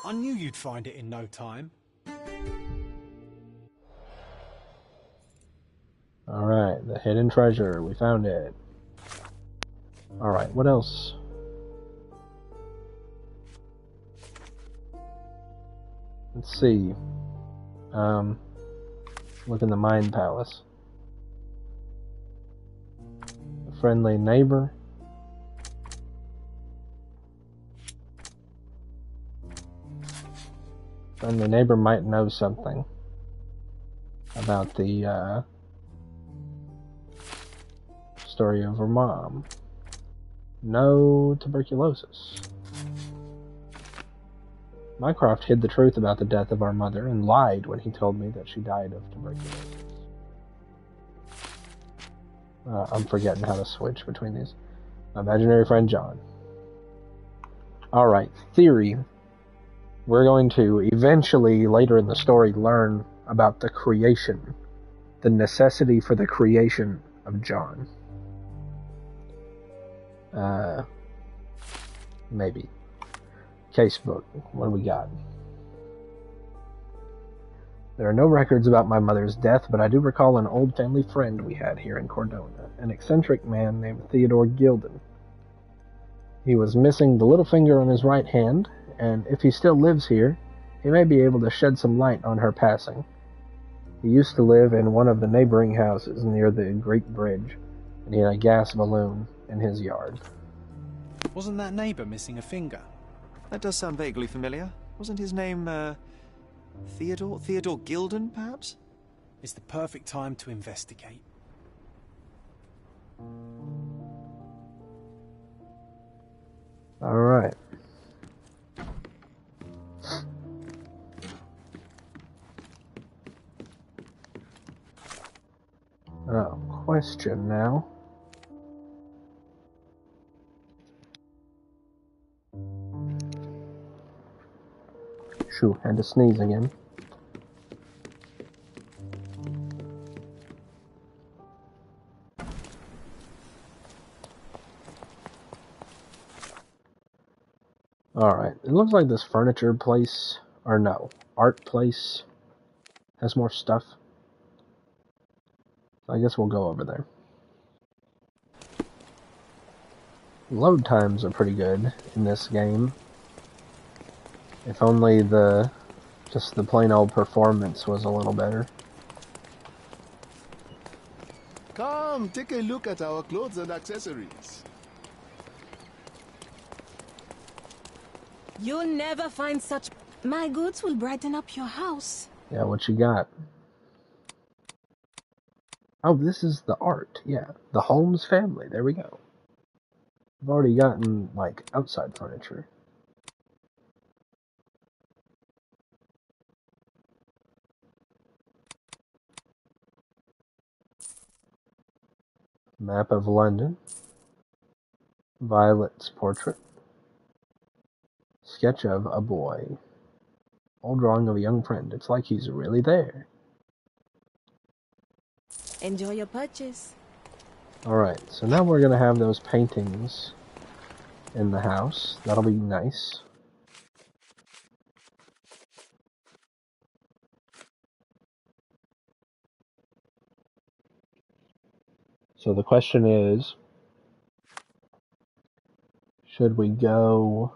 I knew you'd find it in no time. Alright, the hidden treasure. We found it. Alright, what else? Let's see. Look in the Mind Palace. A friendly neighbor. Friendly neighbor might know something about the story of her mom. No tuberculosis. Mycroft hid the truth about the death of our mother and lied when he told me that she died of tuberculosis. I'm forgetting how to switch between these. My imaginary friend John. Alright, theory. We're going to eventually, later in the story, learn about the creation. The necessity for the creation of John. Maybe. Casebook. What do we got? There are no records about my mother's death, but I do recall an old family friend we had here in Cordona, an eccentric man named Theodore Gilden. He was missing the little finger on his right hand, and if he still lives here, he may be able to shed some light on her passing. He used to live in one of the neighboring houses near the Great Bridge, and he had a gas balloon in his yard. Wasn't that neighbour missing a finger? That does sound vaguely familiar. Wasn't his name, Theodore? Theodore Gilden, perhaps? It's the perfect time to investigate. Alright. Question now. Shoo, had to sneeze again. Alright, it looks like this furniture place, or no, art place has more stuff. So I guess we'll go over there. Load times are pretty good in this game. If only just the plain old performance was a little better. Come, take a look at our clothes and accessories. You'll never find such... My goods will brighten up your house. Yeah, what you got? Oh, this is the art. Yeah, the Holmes family. There we go. I've already gotten, like, outside furniture. Map of London. Violet's portrait. Sketch of a boy. Old drawing of a young friend. It's like he's really there. Enjoy your purchase. Alright, so now we're gonna have those paintings in the house. That'll be nice. So the question is, should we go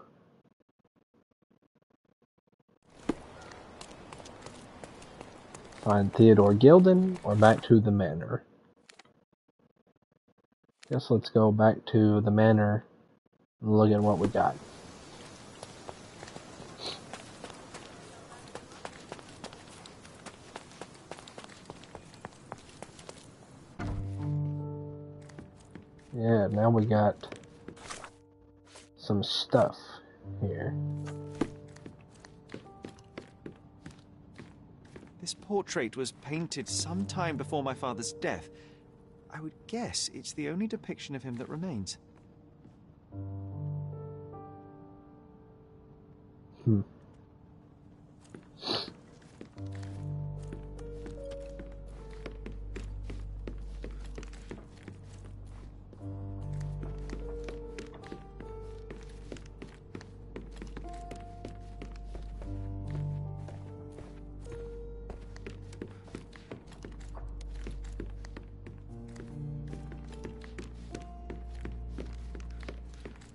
find Theodore Gilden or back to the manor? Guess let's go back to the manor and look at what we got. Yeah, now we got some stuff here. This portrait was painted some time before my father's death. I would guess it's the only depiction of him that remains.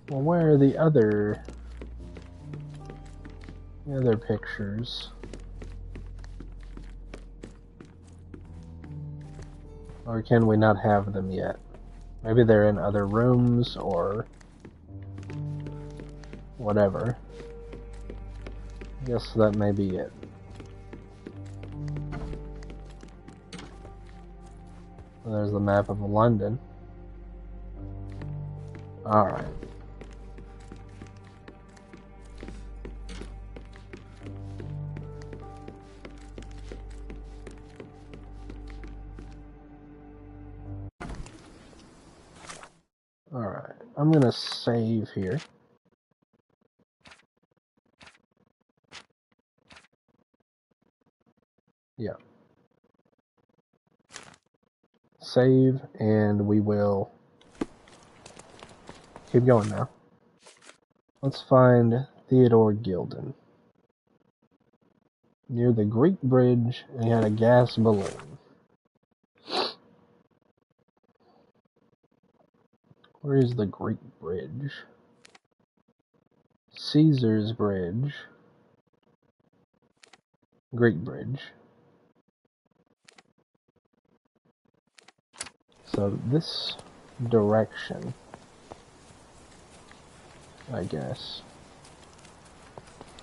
Well, where are the other pictures? Or can we not have them yet? Maybe they're in other rooms or whatever. I guess that may be it. There's the map of London. Alright. Alright, I'm gonna save here. Yeah. Save, and we will keep going now. Let's find Theodore Gilden. Near the Greek bridge, and he had a gas balloon. Where is the Greek bridge? Caesar's bridge. Greek bridge. So this direction, I guess.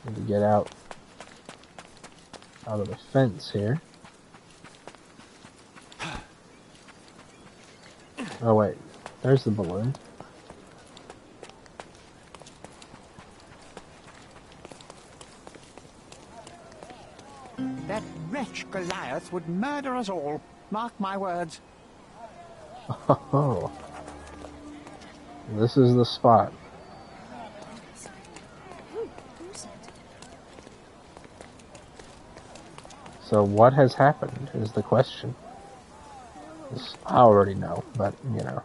Need to get out of the fence here. Oh wait, There's the balloon. That wretch Goliath would murder us all. Mark my words. Oh. This is the spot. So what has happened is the question. I already know, but, you know.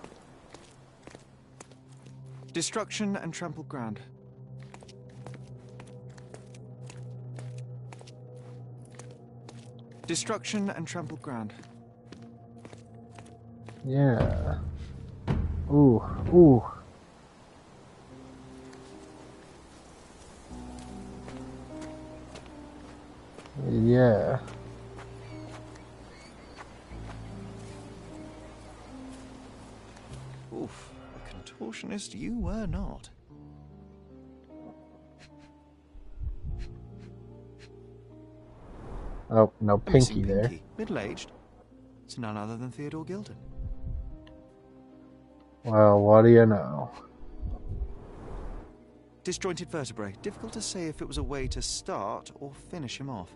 Destruction and trampled ground. Destruction and trampled ground. Yeah. Ooh, ooh. Yeah. Oof, a contortionist you were not. Oh, no Pinky there. Middle-aged. It's none other than Theodore Gilden. Well, what do you know? Disjointed vertebrae. Difficult to say if it was a way to start or finish him off.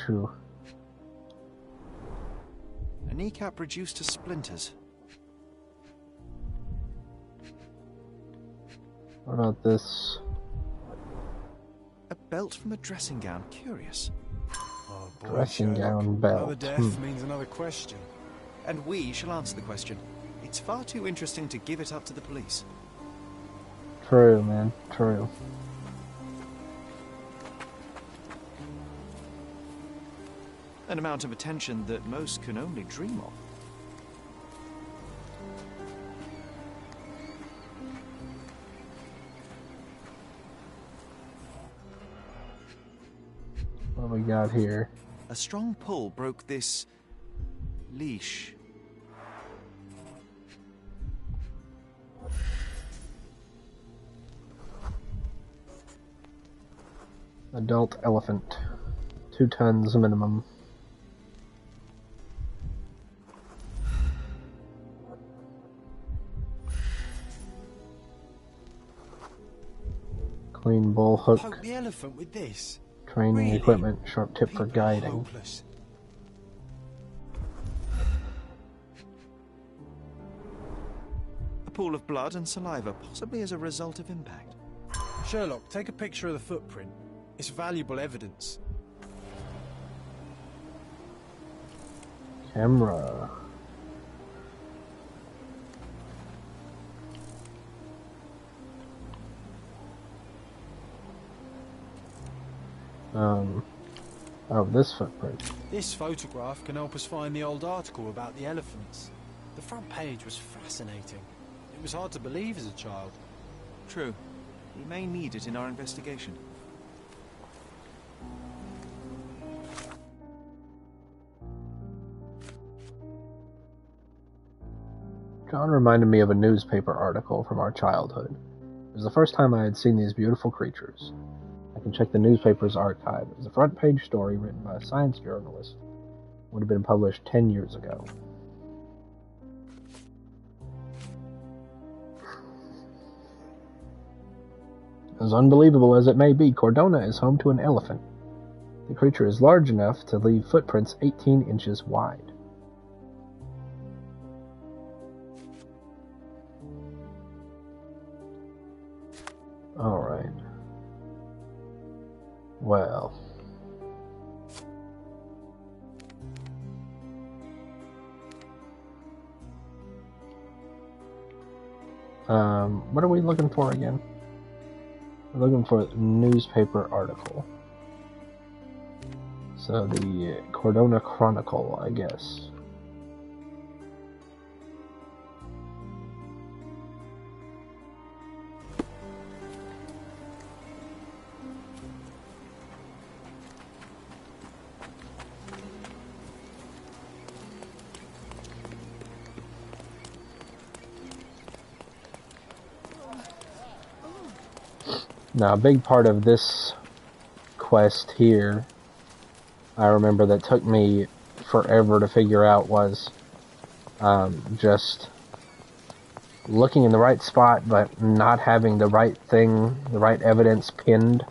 Shoo. A kneecap reduced to splinters. What about this? A belt from a dressing gown. Curious. Oh boy, Dressing Sherlock. gown belt. Another death means another question. And we shall answer the question. It's far too interesting to give it up to the police. True, man. True. An amount of attention that most can only dream of. What we got here? A strong pull broke this leash. Adult elephant. 2 tons minimum. Clean bull hook. Poke the elephant with this. Training Really? equipment. Sharp tip for People are guiding. hopeless. A pool of blood and saliva, possibly as a result of impact. Sherlock, take a picture of the footprint. It's valuable evidence. Camera. Oh, this footprint. This photograph can help us find the old article about the elephants. The front page was fascinating. It was hard to believe as a child. True. We may need it in our investigation. John reminded me of a newspaper article from our childhood. It was the first time I had seen these beautiful creatures. I can check the newspaper's archive. It was a front page story written by a science journalist. It would have been published 10 years ago. As unbelievable as it may be, Cordona is home to an elephant. The creature is large enough to leave footprints 18 inches wide. Alright. Well. What are we looking for again? We're looking for a newspaper article. So the Cordona Chronicle, I guess. Now, a big part of this quest here, I remember that took me forever to figure out, was Just looking in the right spot, but not having the right thing, the right evidence pinned.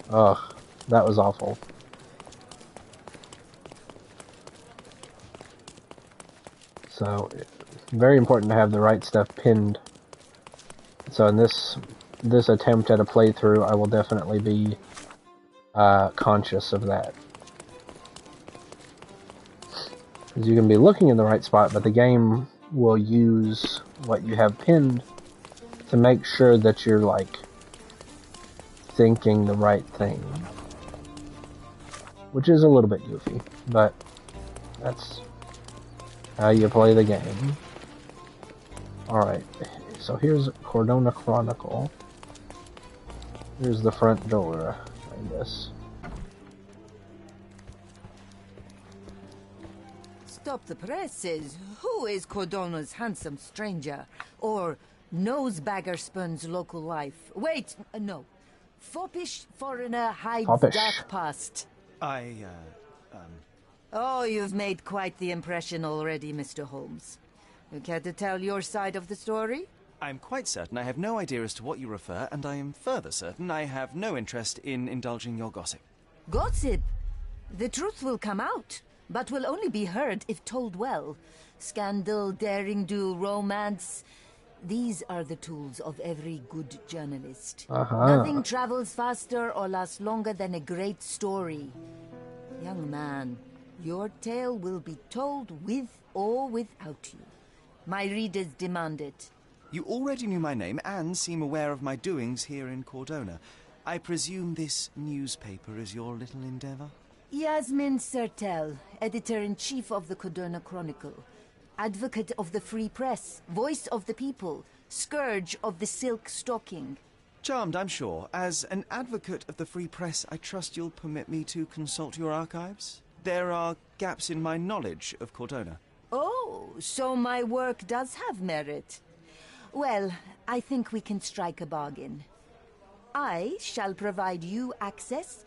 Ugh, that was awful. So, very important to have the right stuff pinned. So in this attempt at a playthrough, I will definitely be conscious of that. Because you can be looking in the right spot, but the game will use what you have pinned to make sure that you're, like, thinking the right thing. Which is a little bit goofy, but that's how you play the game. Alright, so here's Cordona Chronicle. Here's the front door, I guess. Stop the presses. Who is Cordona's handsome stranger? Or Nosebaggerspun's local life? Wait, no. Foppish foreigner hides dark past. Oh, you've made quite the impression already, Mr. Holmes. You care to tell your side of the story? I'm quite certain I have no idea as to what you refer, and I am further certain I have no interest in indulging your gossip. Gossip? The truth will come out, but will only be heard if told well. Scandal, daring-do, romance. These are the tools of every good journalist. Nothing travels faster or lasts longer than a great story. Young man, your tale will be told with or without you. My readers demand it. You already knew my name and seem aware of my doings here in Cordona. I presume this newspaper is your little endeavor? Yasmin Sertel, editor-in-chief of the Cordona Chronicle. Advocate of the free press, voice of the people, scourge of the silk stocking. Charmed, I'm sure. As an advocate of the free press, I trust you'll permit me to consult your archives? There are gaps in my knowledge of Cordona. Oh, so my work does have merit. Well, I think we can strike a bargain. I shall provide you access,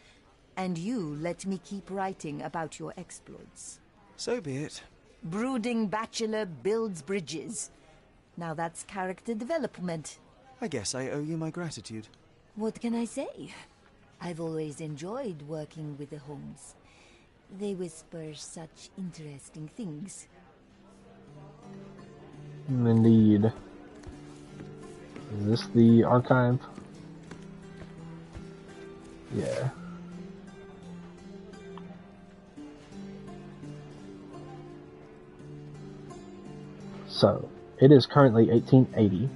and you let me keep writing about your exploits. So be it. Brooding bachelor builds bridges. Now that's character development. I guess I owe you my gratitude. What can I say? I've always enjoyed working with the Holmes. They whisper such interesting things. Indeed. Is this the archive? Yeah. So, it is currently 1880.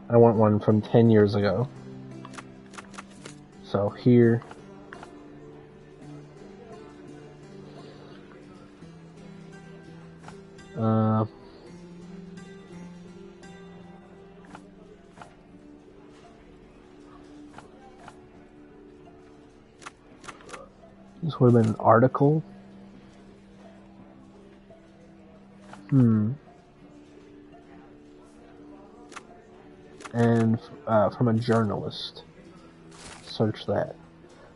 I want one from 10 years ago. So here... this would have been an article. And from a journalist. Search that.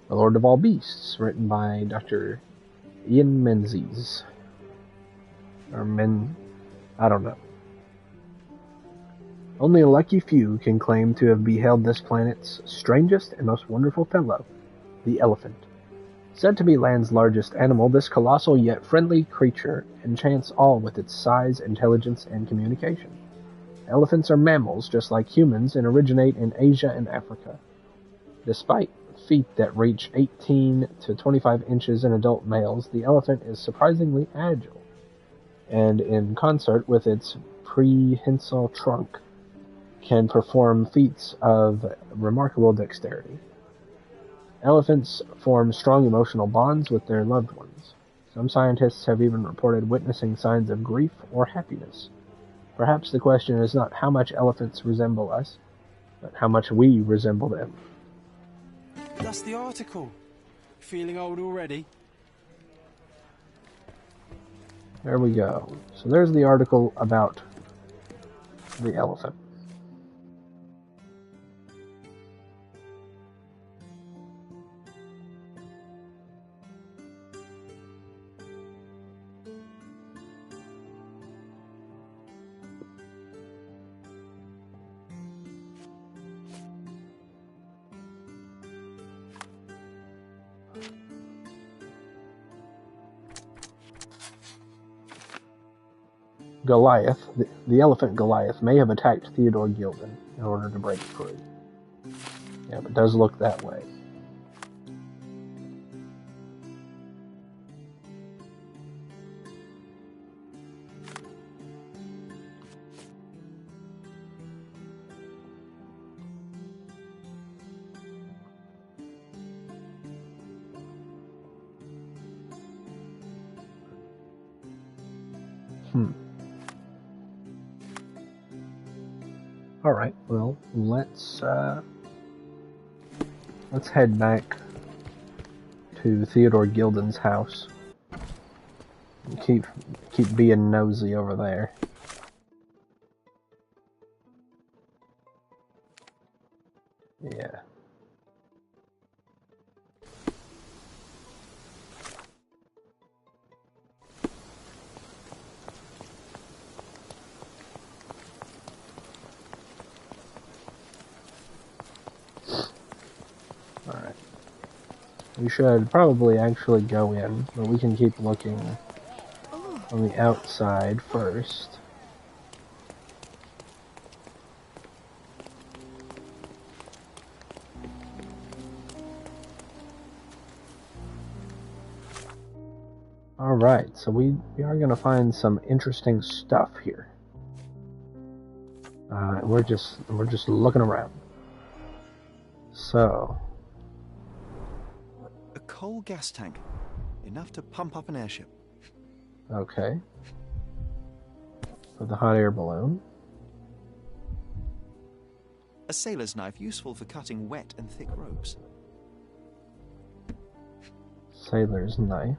The Lord of All Beasts, written by Dr. Ian Menzies. Or I don't know. Only a lucky few can claim to have beheld this planet's strangest and most wonderful fellow, the elephant. Said to be land's largest animal, this colossal yet friendly creature enchants all with its size, intelligence, and communication. Elephants are mammals just like humans and originate in Asia and Africa. Despite feet that reach 18 to 25 inches in adult males, the elephant is surprisingly agile, and in concert with its prehensile trunk, can perform feats of remarkable dexterity. Elephants form strong emotional bonds with their loved ones. Some scientists have even reported witnessing signs of grief or happiness. Perhaps the question is not how much elephants resemble us, but how much we resemble them. That's the article. Feeling old already? There we go. So there's the article about the elephant. Goliath, the elephant Goliath, may have attacked Theodore Gilden in order to break free. Yeah, it does look that way. All right. Well, let's head back to Theodore Gilden's house. And keep being nosy over there. Yeah. Alright. We should probably actually go in, but we can keep looking on the outside first. Alright, so we are going to find some interesting stuff here. We're just looking around. So, a coal gas tank, enough to pump up an airship. Okay. For the hot air balloon. A sailor's knife, useful for cutting wet and thick ropes. Sailor's knife.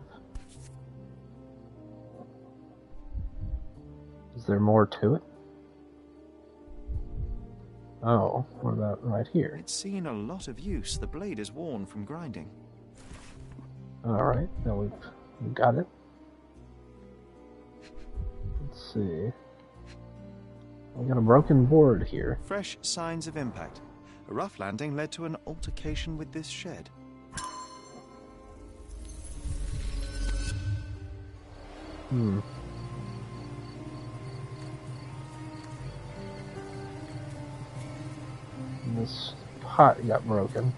Is there more to it? Oh, what about right here? It's seen a lot of use. The blade is worn from grinding. Alright, now we've got it. Let's see. We got a broken board here. Fresh signs of impact. A rough landing led to an altercation with this shed. This pot got broken.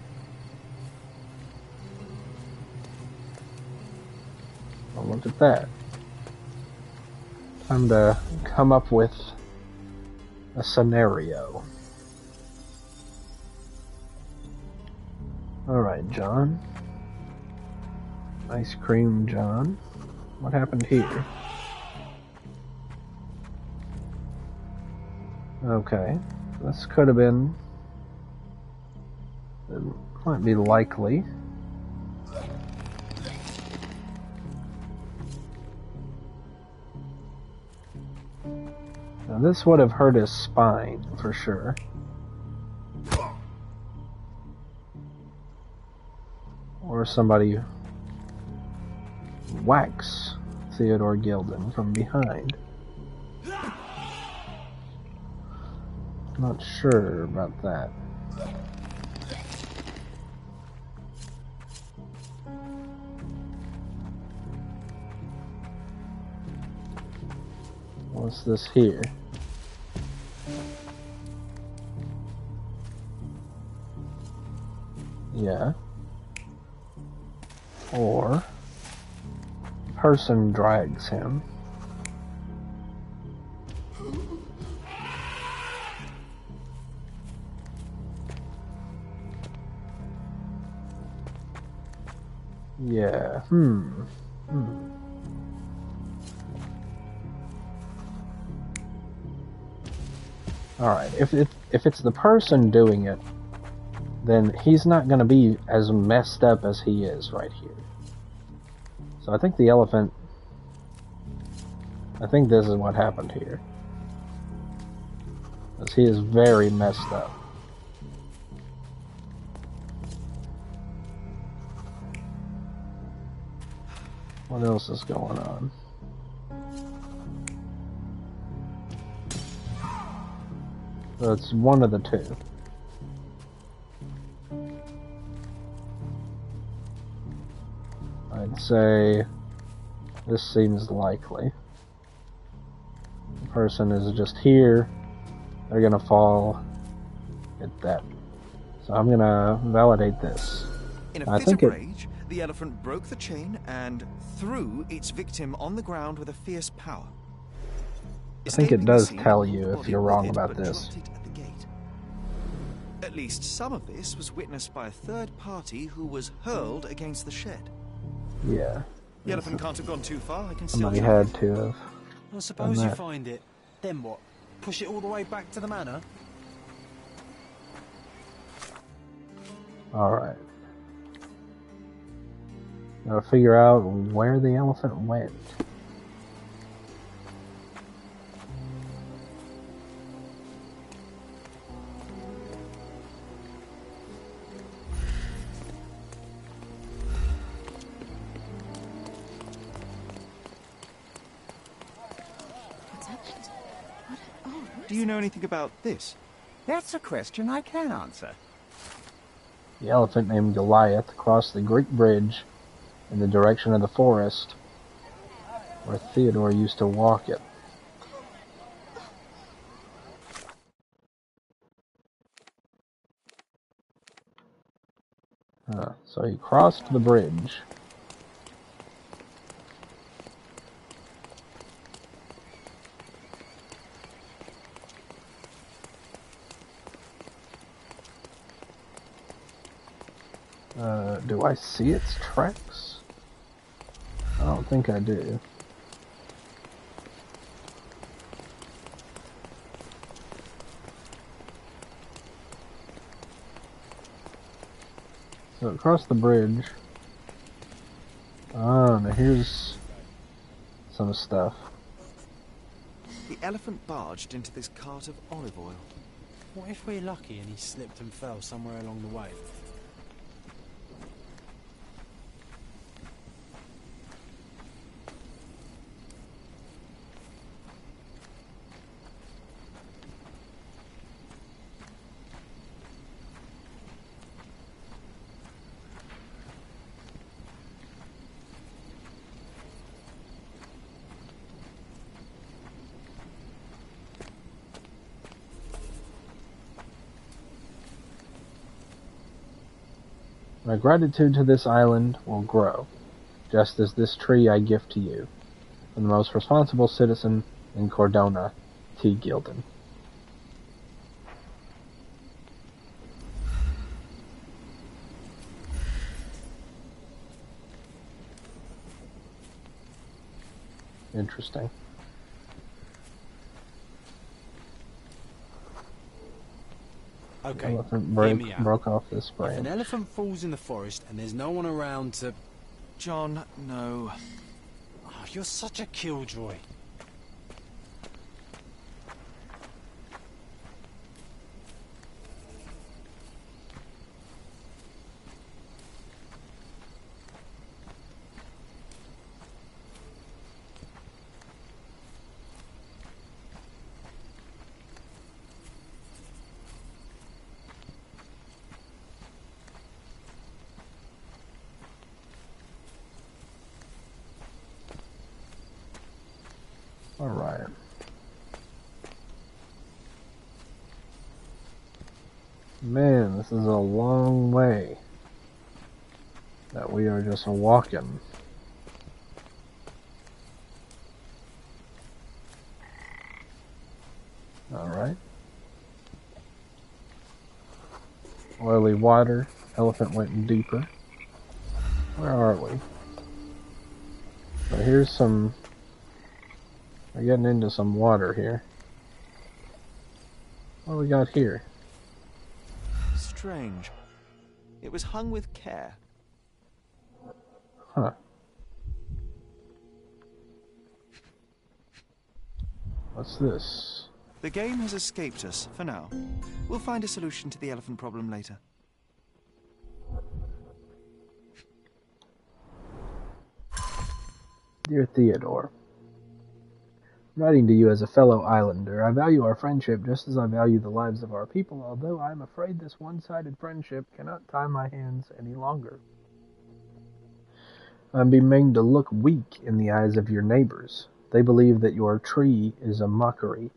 Well, look at that. Time to come up with a scenario. Alright, John. Ice cream, John. What happened here? Okay. This could have been... It might be likely. Now this would have hurt his spine, for sure. Or somebody whacks Theodore Gilden from behind. Not sure about that. What's this here? Yeah. Or person drags him. Yeah. Alright, if it's the person doing it, then he's not going to be as messed up as he is right here. So I think the elephant... I think this is what happened here. Because he is very messed up. What else is going on? So it's one of the two. I'd say this seems likely. person is just here, they're gonna fall at that. So I'm gonna validate this. In a fit of rage, the elephant broke the chain and threw its victim on the ground with a fierce power. I think it does tell you if you're wrong about this. At least some of this was witnessed by a third party who was hurled against the shed. Yeah. The elephant can't have gone too far. I can still Somebody had to have. Well, suppose you find it. Then what? Push it all the way back to the manor? Alright. Gotta figure out where the elephant went. Do you know anything about this? That's a question I can answer. The elephant named Goliath crossed the Greek bridge in the direction of the forest where Theodore used to walk it. So he crossed the bridge. Do I see its tracks? I don't think I do. So across the bridge. Now here's some stuff. The elephant barged into this cart of olive oil. What if we're lucky and he slipped and fell somewhere along the way? My gratitude to this island will grow, just as this tree I give to you, from the most responsible citizen in Cordona, T. Gilden. Interesting. Okay, Elephant hear me out. broke off this branch. If an elephant falls in the forest and there's no one around to... John, no. Oh, you're such a killjoy. Alright. Man, this is a long way that we are just walking. Alright. Oily water. Elephant went deeper. Where are we? So here's some... We're getting into some water here. What do we got here? Strange. It was hung with care. Huh. What's this? The game has escaped us, for now. We'll find a solution to the elephant problem later. Dear Theodore, writing to you as a fellow islander, I value our friendship just as I value the lives of our people, although I am afraid this one-sided friendship cannot tie my hands any longer. I am being made to look weak in the eyes of your neighbors. They believe that your tree is a mockery,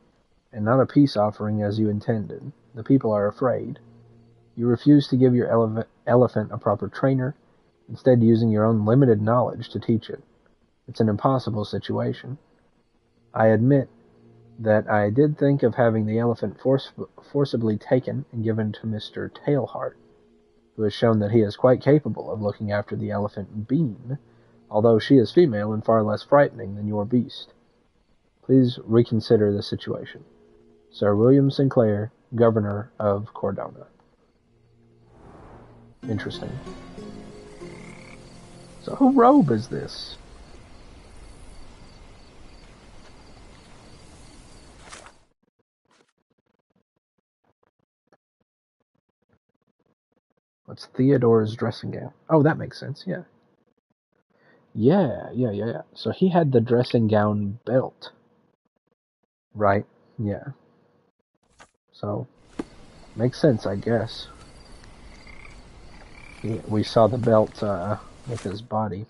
and not a peace offering as you intended. The people are afraid. You refuse to give your elephant a proper trainer, instead using your own limited knowledge to teach it. It's an impossible situation. I admit that I did think of having the elephant forcibly taken and given to Mr. Tailheart, who has shown that he is quite capable of looking after the elephant Bean, although she is female and far less frightening than your beast. Please reconsider the situation. Sir William Sinclair, Governor of Cordona. Interesting. So who robe is this? What's Theodore's dressing gown? Oh, that makes sense, yeah. Yeah. So he had the dressing gown belt. Right, yeah. So, makes sense, I guess. We saw the belt with his body.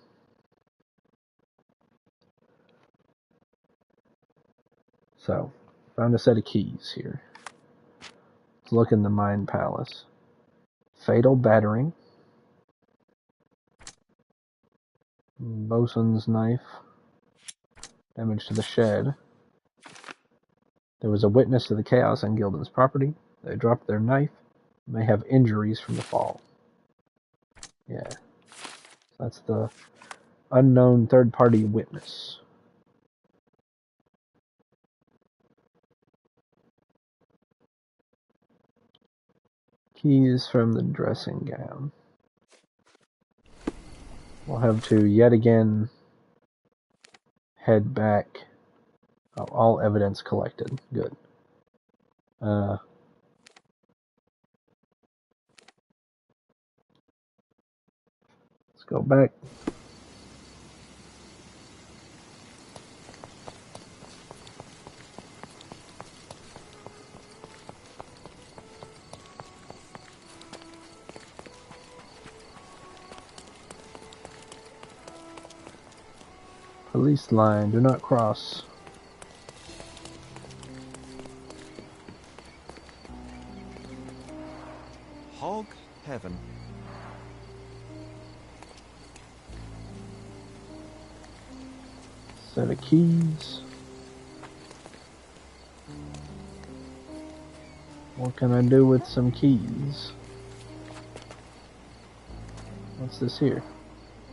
So, found a set of keys here. Let's look in the Mind Palace. Fatal battering. Bosun's knife. Damage to the shed. There was a witness to the chaos on Gilden's property. They dropped their knife. May have injuries from the fall. Yeah. That's the unknown third-party witness. Keys from the dressing gown. We'll have to yet again head back. Oh, all evidence collected. Good. Let's go back. Police line, do not cross. Hog heaven. Set of keys. What can I do with some keys? What's this here?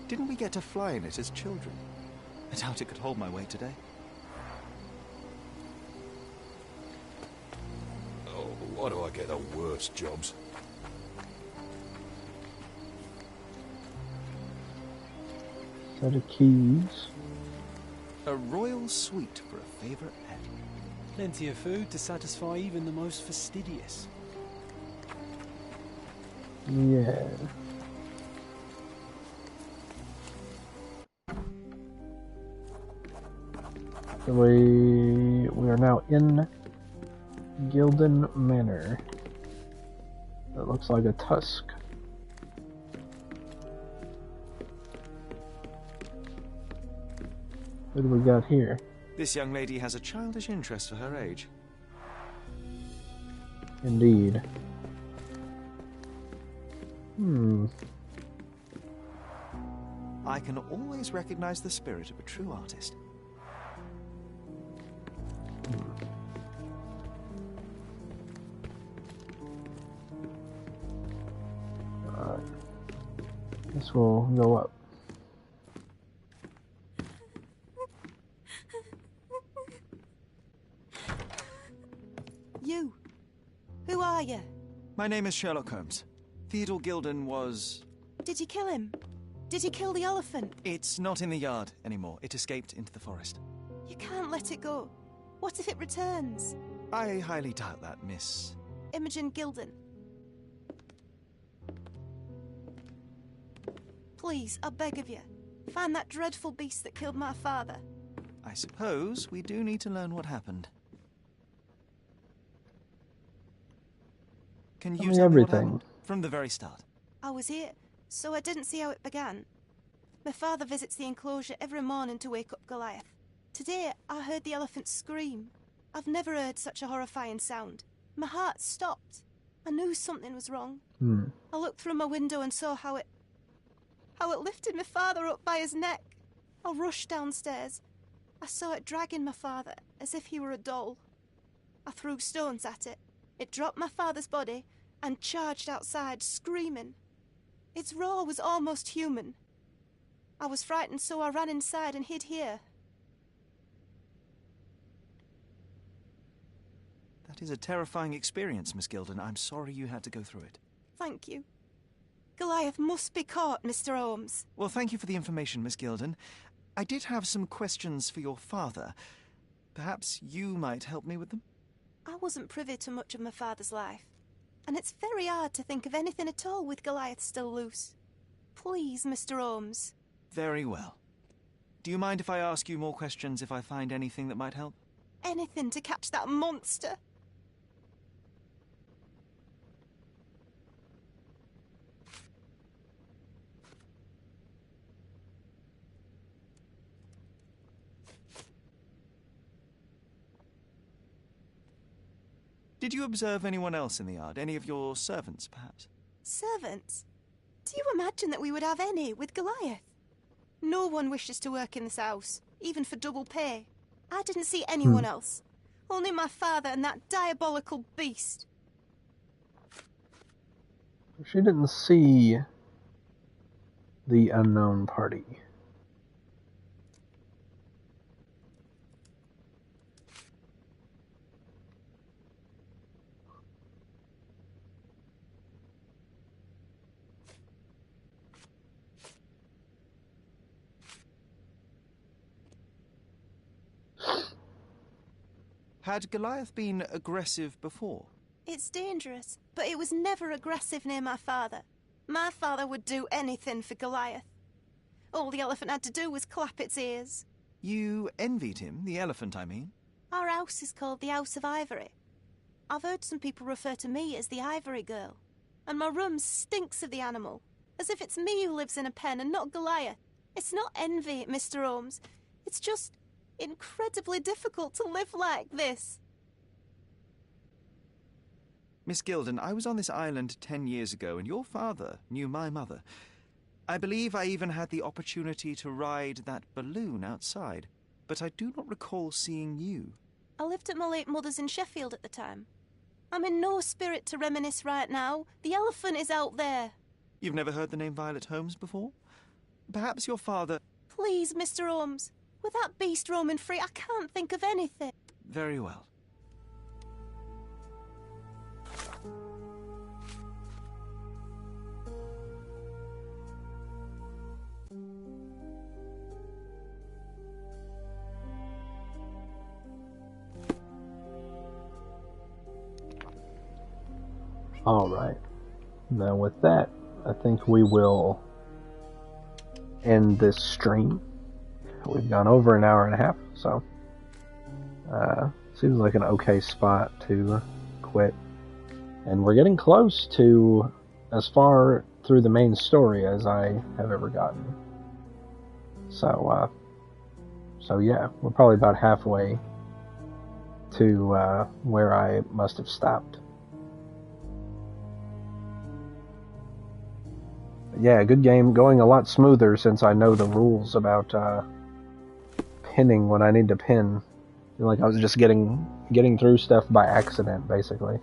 Didn't we get to fly in it as children? I doubt it could hold my weight today. Oh, why do I get the worst jobs? Set of keys. A royal suite for a favourite pet. Plenty of food to satisfy even the most fastidious. Yeah. So we are now in Gilden Manor. That looks like a tusk. What do we got here? This young lady has a childish interest for her age. Indeed. I can always recognize the spirit of a true artist. This will go up. You. Who are you? My name is Sherlock Holmes. Theodore Gilden was... Did you kill him? Did you kill the elephant? It's not in the yard anymore. It escaped into the forest. You can't let it go. What if it returns? I highly doubt that, Miss... Imogen Gilden. Please, I beg of you, find that dreadful beast that killed my father. I suppose we do need to learn what happened. Can you tell me what happened? From the very start. I was here, so I didn't see how it began. My father visits the enclosure every morning to wake up Goliath. Today, I heard the elephant scream. I've never heard such a horrifying sound. My heart stopped. I knew something was wrong. I looked through my window and saw how it lifted my father up by his neck. I rushed downstairs. I saw it dragging my father as if he were a doll. I threw stones at it. It dropped my father's body and charged outside, screaming. Its roar was almost human. I was frightened, so I ran inside and hid here. That is a terrifying experience, Miss Gilden. I'm sorry you had to go through it. Thank you. Goliath must be caught, Mr. Holmes. Well, thank you for the information, Miss Gilden. I did have some questions for your father. Perhaps you might help me with them? I wasn't privy to much of my father's life, and it's very hard to think of anything at all with Goliath still loose. Please, Mr. Holmes. Very well. Do you mind if I ask you more questions if I find anything that might help? Anything to catch that monster. Did you observe anyone else in the yard? Any of your servants, perhaps? Servants? Do you imagine that we would have any with Goliath? No one wishes to work in this house, even for double pay. I didn't see anyone else. Only my father and that diabolical beast. She didn't see the unknown party. Had Goliath been aggressive before? It's dangerous, but it was never aggressive near my father. My father would do anything for Goliath. All the elephant had to do was clap its ears. You envied him, the elephant, I mean? Our house is called the House of Ivory. I've heard some people refer to me as the Ivory Girl. And my room stinks of the animal, as if it's me who lives in a pen and not Goliath. It's not envy, Mr. Holmes. It's just incredibly difficult to live like this. Miss Gilden, I was on this island 10 years ago, and your father knew my mother. I believe I even had the opportunity to ride that balloon outside, but I do not recall seeing you. I lived at my late mother's in Sheffield at the time. I'm in no spirit to reminisce right now. The elephant is out there. You've never heard the name Violet Holmes before? Perhaps your father... Please, Mr. Holmes. With that beast roaming free, I can't think of anything. Very well. Alright. Now with that, I think we will end this stream. We've gone over an hour and a half, so seems like an okay spot to quit. And we're getting close to as far through the main story as I have ever gotten. So yeah, we're probably about halfway to where I must have stopped. Yeah, good game. Going a lot smoother since I know the rules about pinning when I need to pin. I feel like I was just getting through stuff by accident, basically.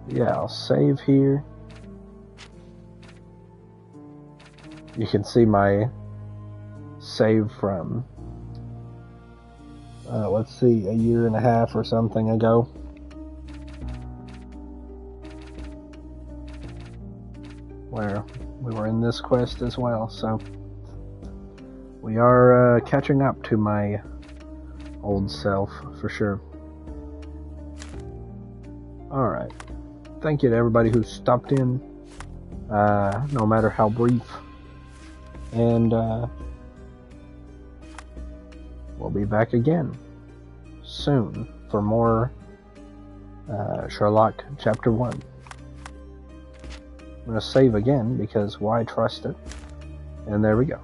Yeah, I'll save here. You can see my save from, let's see, a year and a half or something ago. Where we were in this quest as well, so we are catching up to my old self for sure. Alright, thank you to everybody who stopped in, no matter how brief, and we'll be back again soon for more Sherlock Chapter 1. I'm going to save again, because why trust it? And there we go.